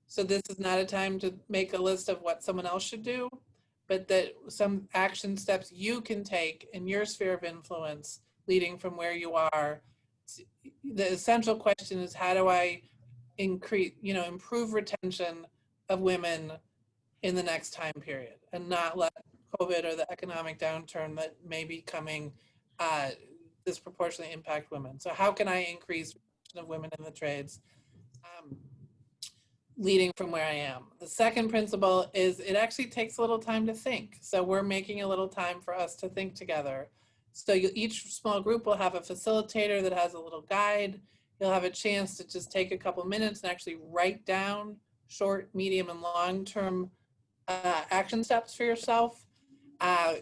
So this is not a time to make a list of what someone else should do, but that some action steps you can take in your sphere of influence, leading from where you are. The essential question is, how do I improve retention of women in the next time period, and not let COVID or the economic downturn that may be coming disproportionately impact women. So how can I increase retention of women in the trades? leading from where I am. The second principle is it actually takes a little time to think. So we're making a little time for us to think together. So each small group will have a facilitator that has a little guide. You'll have a chance to just take a couple minutes and actually write down short, medium, and long-term action steps for yourself.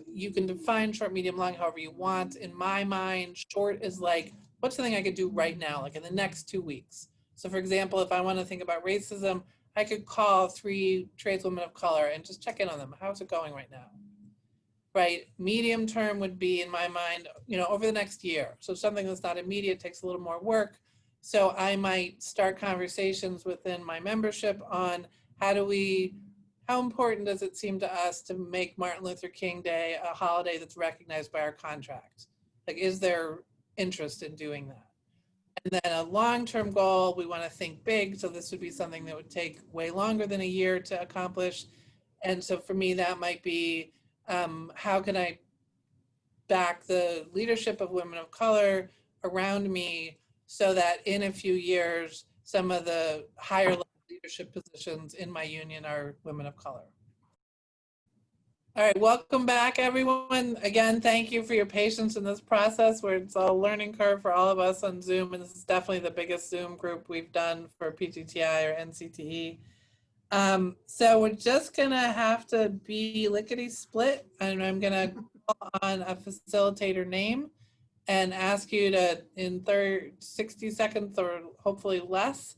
You can define short, medium, long however you want. In my mind, short is like, what's the thing I could do right now, like in the next 2 weeks? So for example, if I want to think about racism, I could call 3 tradeswomen of color and just check in on them. How's it going right now? Right? Medium term would be, in my mind, over the next year. So something that's not immediate takes a little more work. So I might start conversations within my membership on how important does it seem to us to make Martin Luther King Day a holiday that's recognized by our contract? Like, is there interest in doing that? And then a long-term goal, we want to think big. So this would be something that would take way longer than a year to accomplish. And so for me, that might be, how can I back the leadership of women of color around me so that in a few years, some of the higher level leadership positions in my union are women of color. All right, welcome back, everyone. Again, thank you for your patience in this process where it's a learning curve for all of us on Zoom, and this is definitely the biggest Zoom group we've done for PGTI or NCTE. So we're just gonna have to be lickety split, and I'm gonna call on a facilitator name and ask you to, in 60 seconds or hopefully less,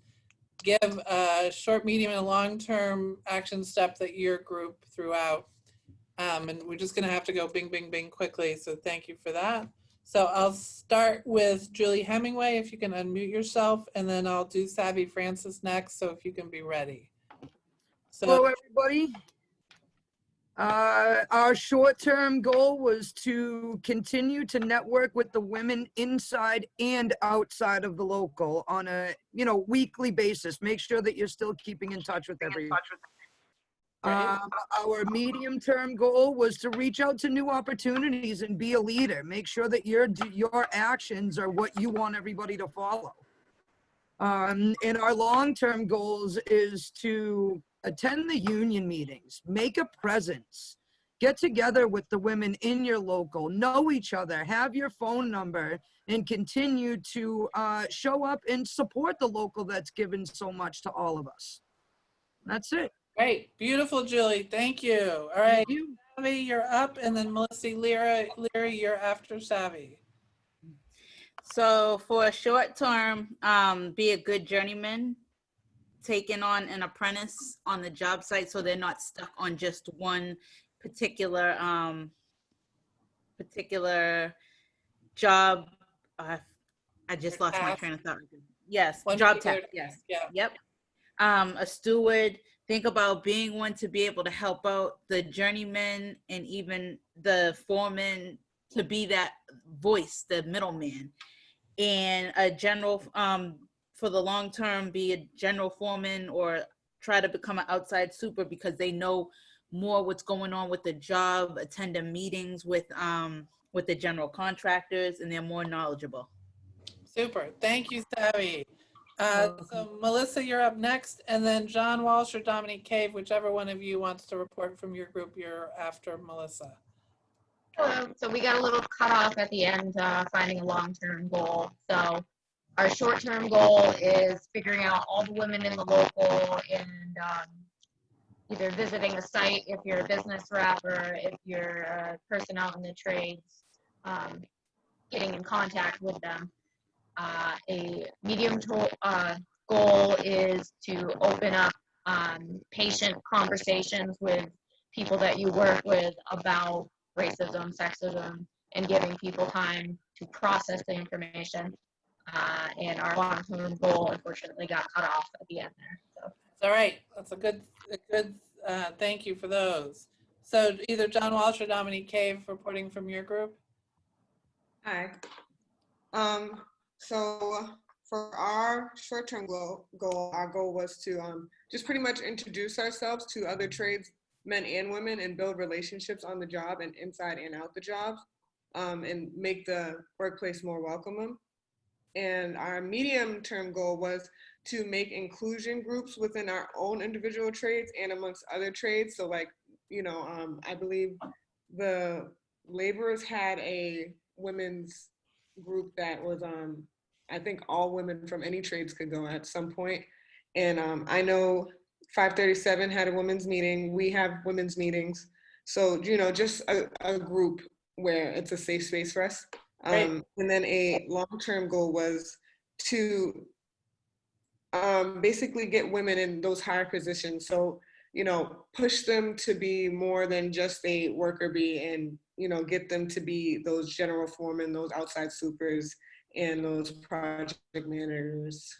give a short, medium, and long-term action step that your group threw out. And we're just gonna have to go bing, bing, bing quickly, so thank you for that. So I'll start with Julie Hemingway, if you can unmute yourself, and then I'll do Savvy Francis next, so if you can be ready. So,
hello, everybody. Our short-term goal was to continue to network with the women inside and outside of the local on a weekly basis. Make sure that you're still keeping in touch with everyone. Our medium-term goal was to reach out to new opportunities and be a leader. Make sure that your actions are what you want everybody to follow. And our long-term goals is to attend the union meetings, make a presence, get together with the women in your local, know each other, have your phone number, and continue to show up and support the local that's given so much to all of us. That's it.
great, beautiful, Julie, thank you. All right,
Thank you.
Savvy, you're up, and then Melissa Leary, you're after Savvy.
So for a short term, be a good journeyman, taking on an apprentice on the job site so they're not stuck on just one particular job. I just lost my train of thought. Yes,
One
job
particular-
tech. Yes.
Yeah.
Yep. A steward. Think about being one to be able to help out the journeyman and even the foreman, to be that voice, the middleman. And a general, for the long term, be a general foreman or try to become an outside super because they know more what's going on with the job, attending meetings with the general contractors, and they're more knowledgeable.
Super, thank you, Savvy. So Melissa, you're up next, and then John Walsh or Dominique Cave, whichever one of you wants to report from your group, you're after Melissa.
So we got a little cutoff at the end, finding a long-term goal. So our short-term goal is figuring out all the women in the local and either visiting a site if you're a business rep or if you're a person out in the trades, getting in contact with them. A medium goal is to open up patient conversations with people that you work with about racism, sexism, and giving people time to process the information. And our long-term goal, unfortunately, got cut off at the end there. So.
All right, that's a good thank you for those. So either John Walsh or Dominique Cave reporting from your group.
Hi. So for our short-term goal, our goal was to just pretty much introduce ourselves to other tradesmen and women and build relationships on the job and inside and out the jobs, and make the workplace more welcoming. And our medium-term goal was to make inclusion groups within our own individual trades and amongst other trades. So like, I believe the laborers had a women's group that was, I think all women from any trades could go at some point. And I know 537 had a women's meeting. We have women's meetings. So, just a group where it's a safe space for us. And then a long-term goal was to basically get women in those higher positions. So, push them to be more than just a worker bee and, get them to be those general foremen, those outside supers, and those project managers.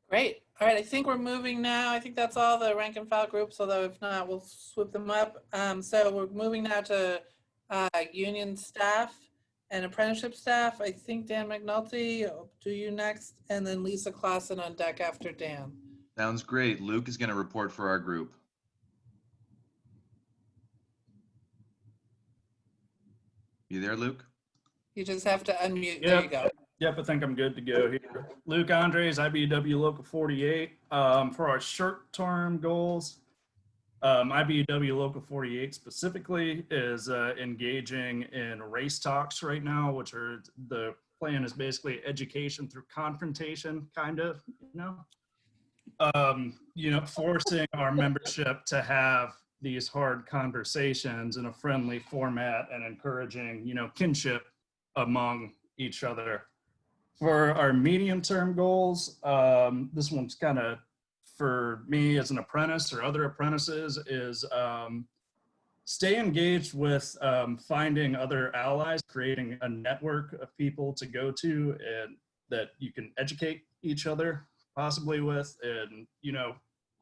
Great. All right, I think we're moving now. I think that's all the rank and file groups, although if not, we'll swoop them up. So we're moving now to union staff and apprenticeship staff. I think Dan McNulty, do you next, and then Lisa Clausen on deck after Dan.
Sounds great. Luke is going to report for our group. You there, Luke?
You just have to unmute.
Yep.
There you go.
Yep, I think I'm good to go here. Luke Andres, IBEW Local 48. For our short-term goals, IBEW Local 48 specifically is engaging in race talks right now, which are, the plan is basically education through confrontation, kind of, forcing our membership to have these hard conversations in a friendly format and encouraging, kinship among each other. For our medium-term goals, this one's kind of for me as an apprentice or other apprentices, is stay engaged with finding other allies, creating a network of people to go to and that you can educate each other possibly with, and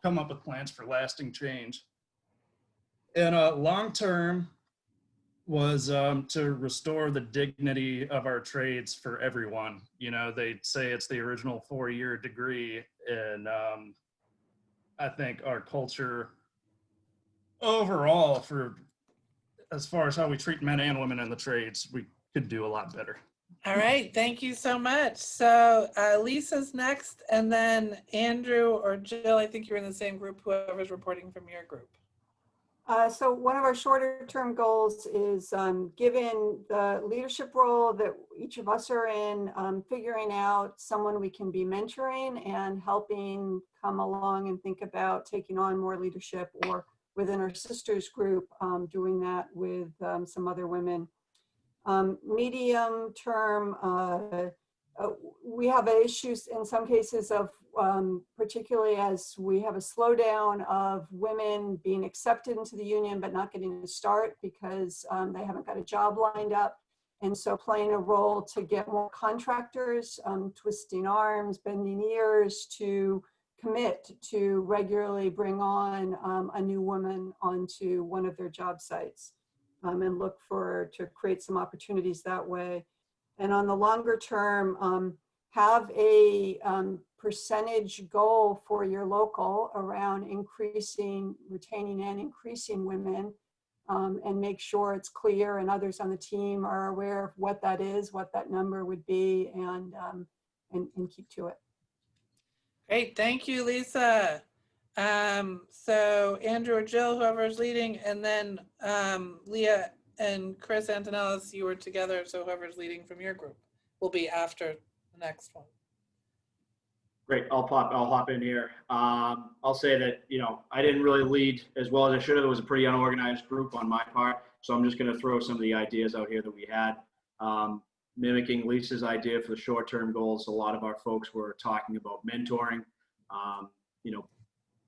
come up with plans for lasting change. And long-term was to restore the dignity of our trades for everyone. They say it's the original 4-year degree, and I think our culture overall, for as far as how we treat men and women in the trades, we could do a lot better.
All right, thank you so much. So Lisa's next, and then Andrew or Jill, I think you're in the same group, whoever's reporting from your group.
So one of our shorter term goals is given the leadership role that each of us are in, figuring out someone we can be mentoring and helping come along and think about taking on more leadership, or within our sisters group, doing that with some other women. Medium term, we have issues in some cases of, particularly as we have a slowdown of women being accepted into the union but not getting to start because they haven't got a job lined up. And so playing a role to get more contractors, twisting arms, bending ears to commit to regularly bring on a new woman onto one of their job sites, and look to create some opportunities that way. And on the longer term, have a percentage goal for your local around retaining and increasing women, and make sure it's clear and others on the team are aware of what that is, what that number would be, and keep to it.
Great, thank you, Lisa. So Andrew or Jill, whoever's leading, and then Leah and Chris Antonellis, you were together, so whoever's leading from your group will be after the next one.
Great, I'll hop in here. I'll say that, I didn't really lead as well as I should have. It was a pretty unorganized group on my part. So I'm just gonna throw some of the ideas out here that we had. Mimicking Lisa's idea for the short-term goals, a lot of our folks were talking about mentoring,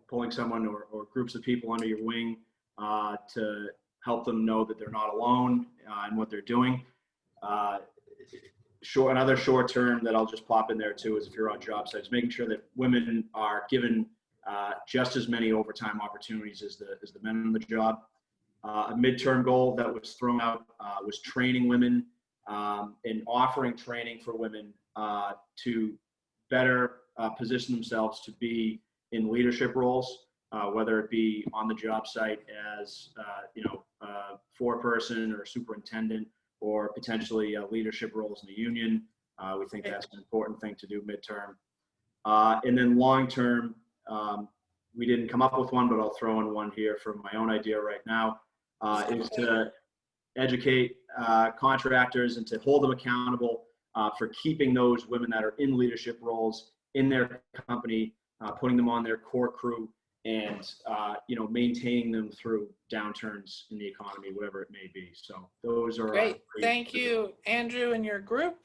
pulling someone or groups of people under your wing to help them know that they're not alone in what they're doing. Another short term that I'll just pop in there too is if you're on job sites, making sure that women are given just as many overtime opportunities as the men on the job. A midterm goal that was thrown out was training women and offering training for women to better position themselves to be in leadership roles, whether it be on the job site as foreperson or superintendent, or potentially leadership roles in the union, We think that's an important thing to do midterm. And then long term, we didn't come up with one, but I'll throw in one here from my own idea right now, is to educate contractors and to hold them accountable for keeping those women that are in leadership roles in their company, putting them on their core crew, and maintaining them through downturns in the economy, whatever it may be. So those are
Great. Thank you, Andrew, and your group.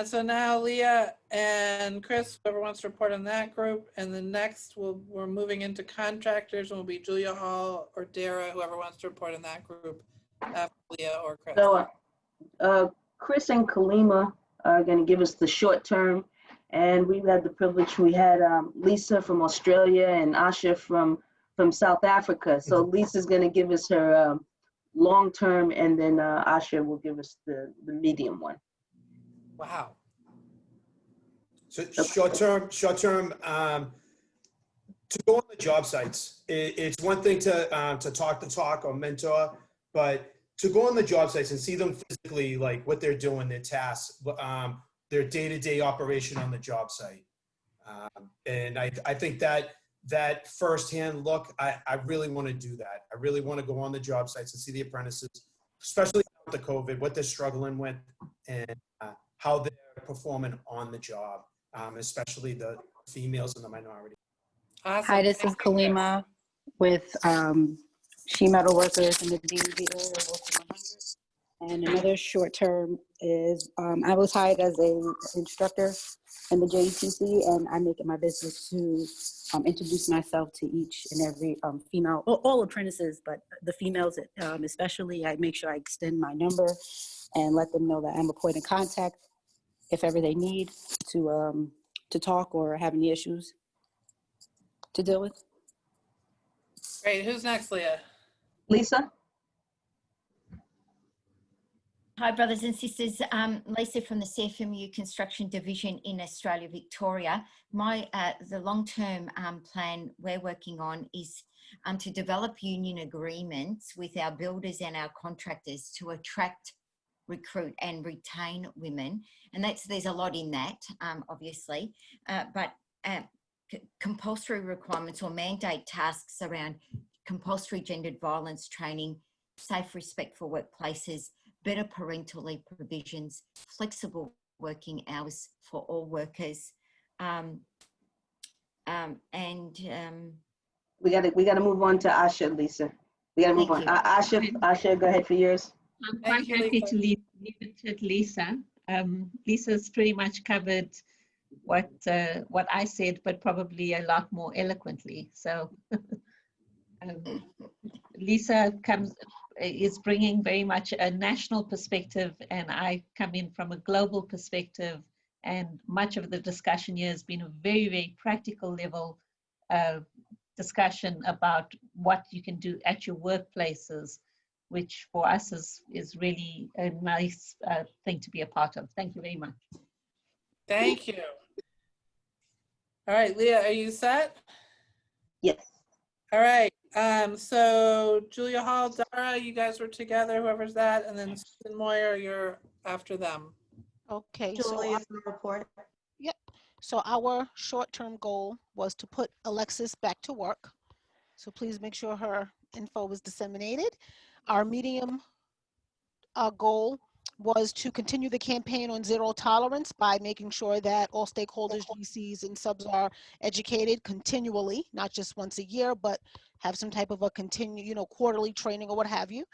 So now Leah and Chris, whoever wants to report on that group, and then next we're moving into contractors, and will be Julia Hall or Dara, whoever wants to report on that group after Leah or Chris.
So Chris and Kalima are going to give us the short term, and we've had the privilege. We had Lisa from Australia and Asha from South Africa. So Lisa's going to give us her long term, and then Asha will give us the medium one.
Wow.
So short term, to go on the job sites, it's one thing to talk the talk or mentor, but to go on the job sites and see them physically, like what they're doing, their tasks, their day-to-day operation on the job site. And I think that firsthand look, I really want to do that. I really want to go on the job sites and see the apprentices, especially with the COVID, what they're struggling with, and how they're performing on the job, especially the females and the minority.
Awesome.
Hi, this is Kalima with She Metal Workers in the DMV area, Local 100. And another short term is I was hired as an instructor in the JETC, and I make it my business to introduce myself to each and every female, all apprentices, but the females especially. I make sure I extend my number and let them know that I'm a point of contact if ever they need to talk or have any issues to deal with.
Great. Who's next, Leah?
Lisa?
Hi, brothers and sisters. Lisa from the CFMU Construction Division in Australia, Victoria. The long-term plan we're working on is to develop union agreements with our builders and our contractors to attract, recruit and retain women. And there's a lot in that, obviously, but compulsory requirements or mandate tasks around compulsory gendered violence training, safe, respectful workplaces, better parental leave provisions, flexible working hours for all workers,
We gotta move on to Asha, Lisa. We gotta move on. Asha, go ahead for yours.
I'm quite happy to leave it to Lisa. Lisa's pretty much covered what I said, but probably a lot more eloquently. So Lisa is bringing very much a national perspective, and I come in from a global perspective, and much of the discussion here has been a very, very practical level discussion about what you can do at your workplaces, which for us is really a nice thing to be a part of. Thank you very much.
Thank you. All right, Leah, are you set?
Yes.
All right. So Julia Hall, Dara, you guys were together, whoever's that, and then Susan Moyer, you're after them.
Okay.
Julie's
report. Yep. So our short-term goal was to put Alexis back to work. So please make sure her info was disseminated. Our medium goal was to continue the campaign on zero tolerance by making sure that all stakeholders, GCs and subs are educated continually, not just once a year, but have some type of a quarterly training or what have you.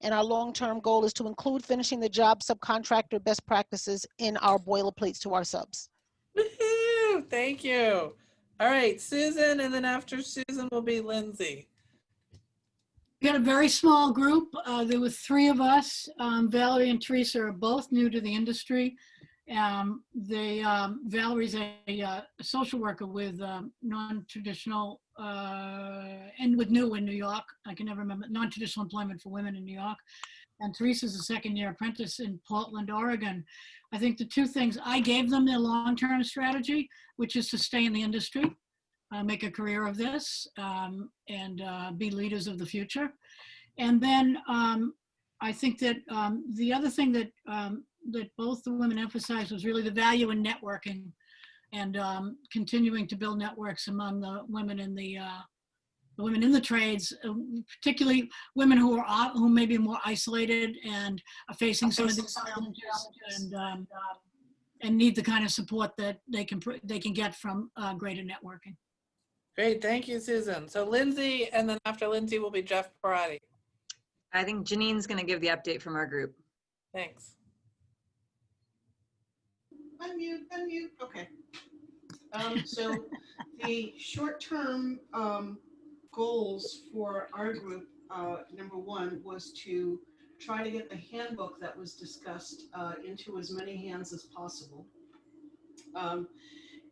And our long-term goal is to include finishing the job subcontractor best practices in our boilerplates to our subs.
Woohoo! Thank you. All right, Susan, and then after Susan will be Lindsay.
We had a very small group. There were 3 of us. Valerie and Teresa are both new to the industry. Valerie's a social worker with non-traditional and with new in New York. I can never remember, non-traditional employment for women in New York. And Teresa's a second-year apprentice in Portland, Oregon. I think the 2 things, I gave them their long-term strategy, which is to stay in the industry, make a career of this, and be leaders of the future. And then I think that the other thing that that both the women emphasized was really the value in networking and continuing to build networks among the women in the women in the trades, particularly women who may be more isolated and are facing some of these challenges and need the kind of support that they can get from greater networking.
Great, thank you, Susan. So Lindsay, and then after Lindsay will be Jeff Parati.
I think Janine's going to give the update from our group.
Thanks.
Unmute, okay. So the short-term goals for our group, number one, was to try to get the handbook that was discussed into as many hands as possible.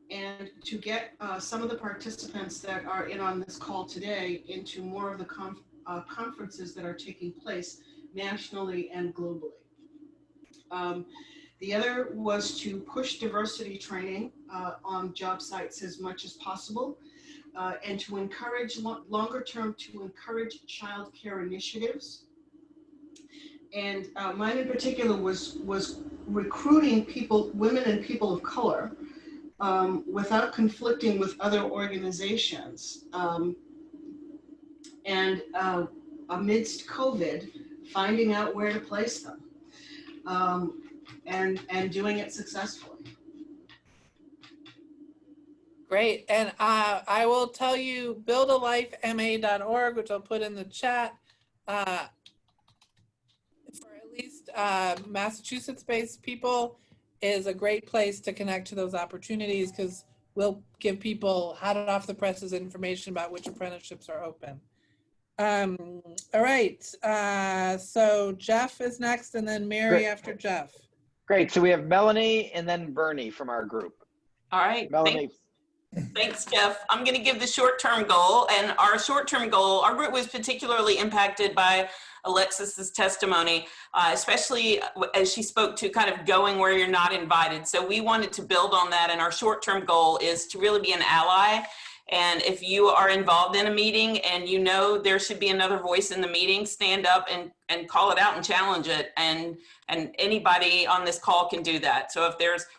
And to get some of the participants that are in on this call today into more of the conferences that are taking place nationally and globally. The other was to push diversity training on job sites as much as possible, and to encourage longer term to encourage child care initiatives. And mine in particular was recruiting people, women and people of color, without conflicting with other organizations. And amidst COVID, finding out where to place them. And doing it successfully.
Great, and I will tell you, buildalifema.org, which I'll put in the chat, for at least Massachusetts-based people, is a great place to connect to those opportunities, because we'll give people hot off the presses information about which apprenticeships are open. All right, so Jeff is next, and then Mary after Jeff.
Great, so we have Melanie and then Bernie from our group.
All right,
Melanie.
Thanks, Jeff. I'm going to give the short-term goal, and our short-term goal, our group was particularly impacted by Alexis's testimony, especially as she spoke to kind of going where you're not invited. So we wanted to build on that, and our short-term goal is to really be an ally. And if you are involved in a meeting and you know there should be another voice in the meeting, stand up and call it out and challenge it. And anybody on this call can do that. So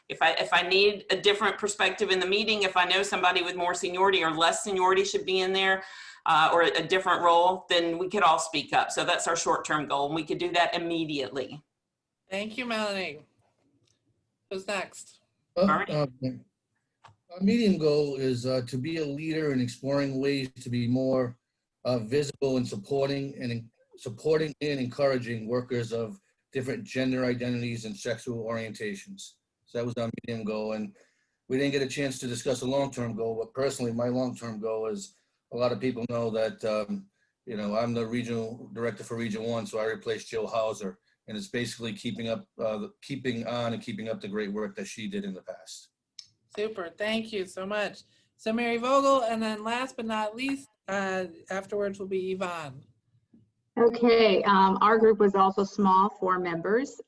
if I need a different perspective in the meeting, if I know somebody with more seniority or less seniority should be in there, or a different role, then we could all speak up. So that's our short-term goal, and we could do that immediately.
Thank you, Melanie. Who's next?
Our medium goal is to be a leader in exploring ways to be more visible in supporting and encouraging workers of different gender identities and sexual orientations. So that was our medium goal, and we didn't get a chance to discuss a long-term goal, but personally my long-term goal is, a lot of people know that you know, I'm the regional director for Region 1, so I replaced Jill Hauser, and it's basically keeping on and keeping up the great work that she did in the past.
Super, thank you so much. So Mary Vogel, and then last but not least, afterwards will be Yvonne.
Okay, our group was also small, 4 members,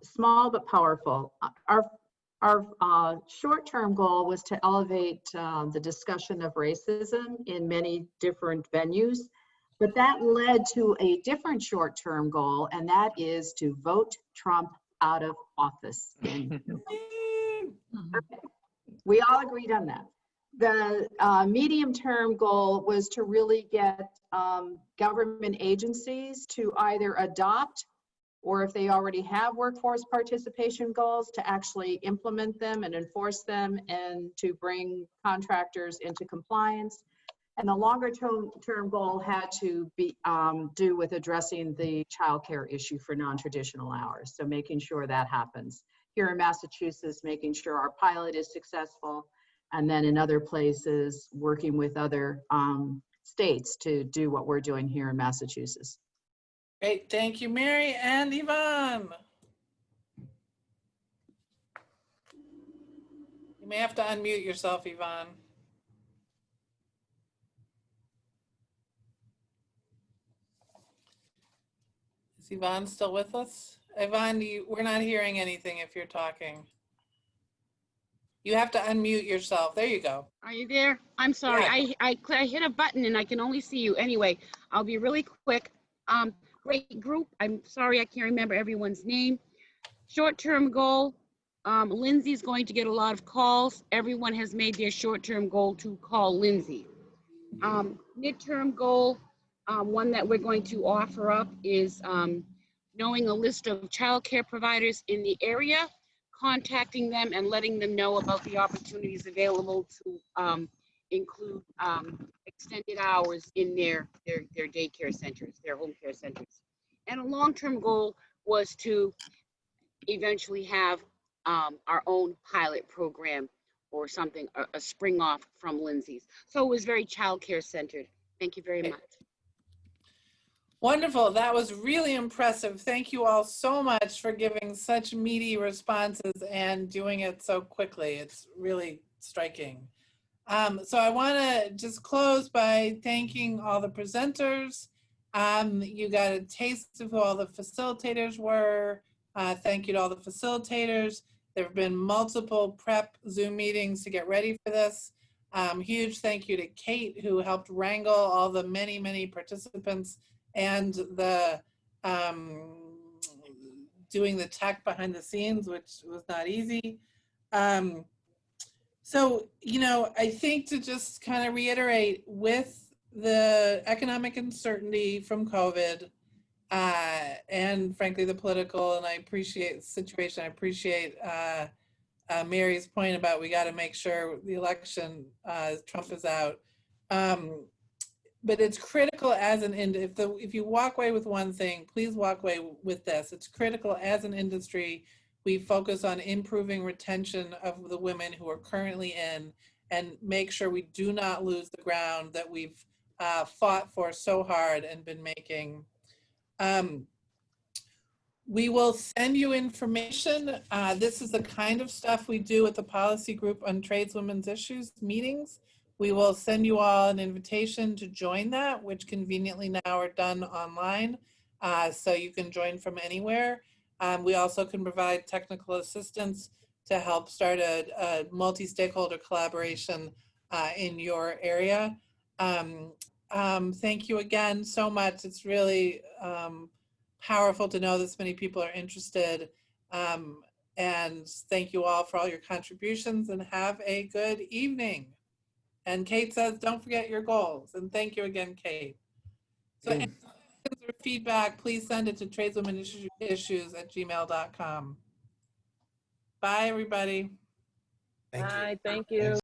small but powerful. Our short-term goal was to elevate the discussion of racism in many different venues, but that led to a different short-term goal, and that is to vote Trump out of office. We all agreed on that. The medium-term goal was to really get government agencies to either adopt, or if they already have workforce participation goals, to actually implement them and enforce them, and to bring contractors into compliance. And the longer-term goal had to be do with addressing the childcare issue for non-traditional hours. So making sure that happens. Here in Massachusetts, making sure our pilot is successful, and then in other places, working with other states to do what we're doing here in Massachusetts.
Great, thank you, Mary and Yvonne. You may have to unmute yourself, Yvonne. Is Yvonne still with us? Yvonne, we're not hearing anything if you're talking. You have to unmute yourself. There you go.
Are you there? I'm sorry.
Yeah.
I hit a button and I can only see you. Anyway, I'll be really quick. Great group. I'm sorry I can't remember everyone's name. Short-term goal, Lindsay's going to get a lot of calls. Everyone has made their short-term goal to call Lindsay. Midterm goal, one that we're going to offer up is knowing a list of childcare providers in the area, contacting them and letting them know about the opportunities available to include extended hours in their daycare centers, their home care centers. And a long-term goal was to eventually have our own pilot program or something, a spring off from Lindsay's. So it was very childcare centered. Thank you very much.
Wonderful. That was really impressive. Thank you all so much for giving such meaty responses and doing it so quickly. It's really striking. So I want to just close by thanking all the presenters. You got a taste of who all the facilitators were. Thank you to all the facilitators. There have been multiple prep Zoom meetings to get ready for this. Huge thank you to Kate, who helped wrangle all the many, many participants and the doing the tech behind the scenes, which was not easy. So, you know, I think to just kind of reiterate, with the economic uncertainty from COVID, and frankly, the political, and I appreciate the situation, I appreciate Mary's point about we got to make sure the election, Trump is out. But it's critical as an if you walk away with one thing, please walk away with this. It's critical as an industry we focus on improving retention of the women who are currently in, and make sure we do not lose the ground that we've fought for so hard and been making. We will send you information. This is the kind of stuff we do at the policy group on tradeswomen's issues meetings. We will send you all an invitation to join that, which conveniently now are done online. So you can join from anywhere. We also can provide technical assistance to help start a multi-stakeholder collaboration in your area. Thank you again so much. It's really powerful to know this many people are interested. And thank you all for all your contributions, and have a good evening. And Kate says, don't forget your goals. And thank you again, Kate. So any questions or feedback, please send it to tradeswomenissues@gmail.com. Bye, everybody.
Thank you.
Bye, thank you.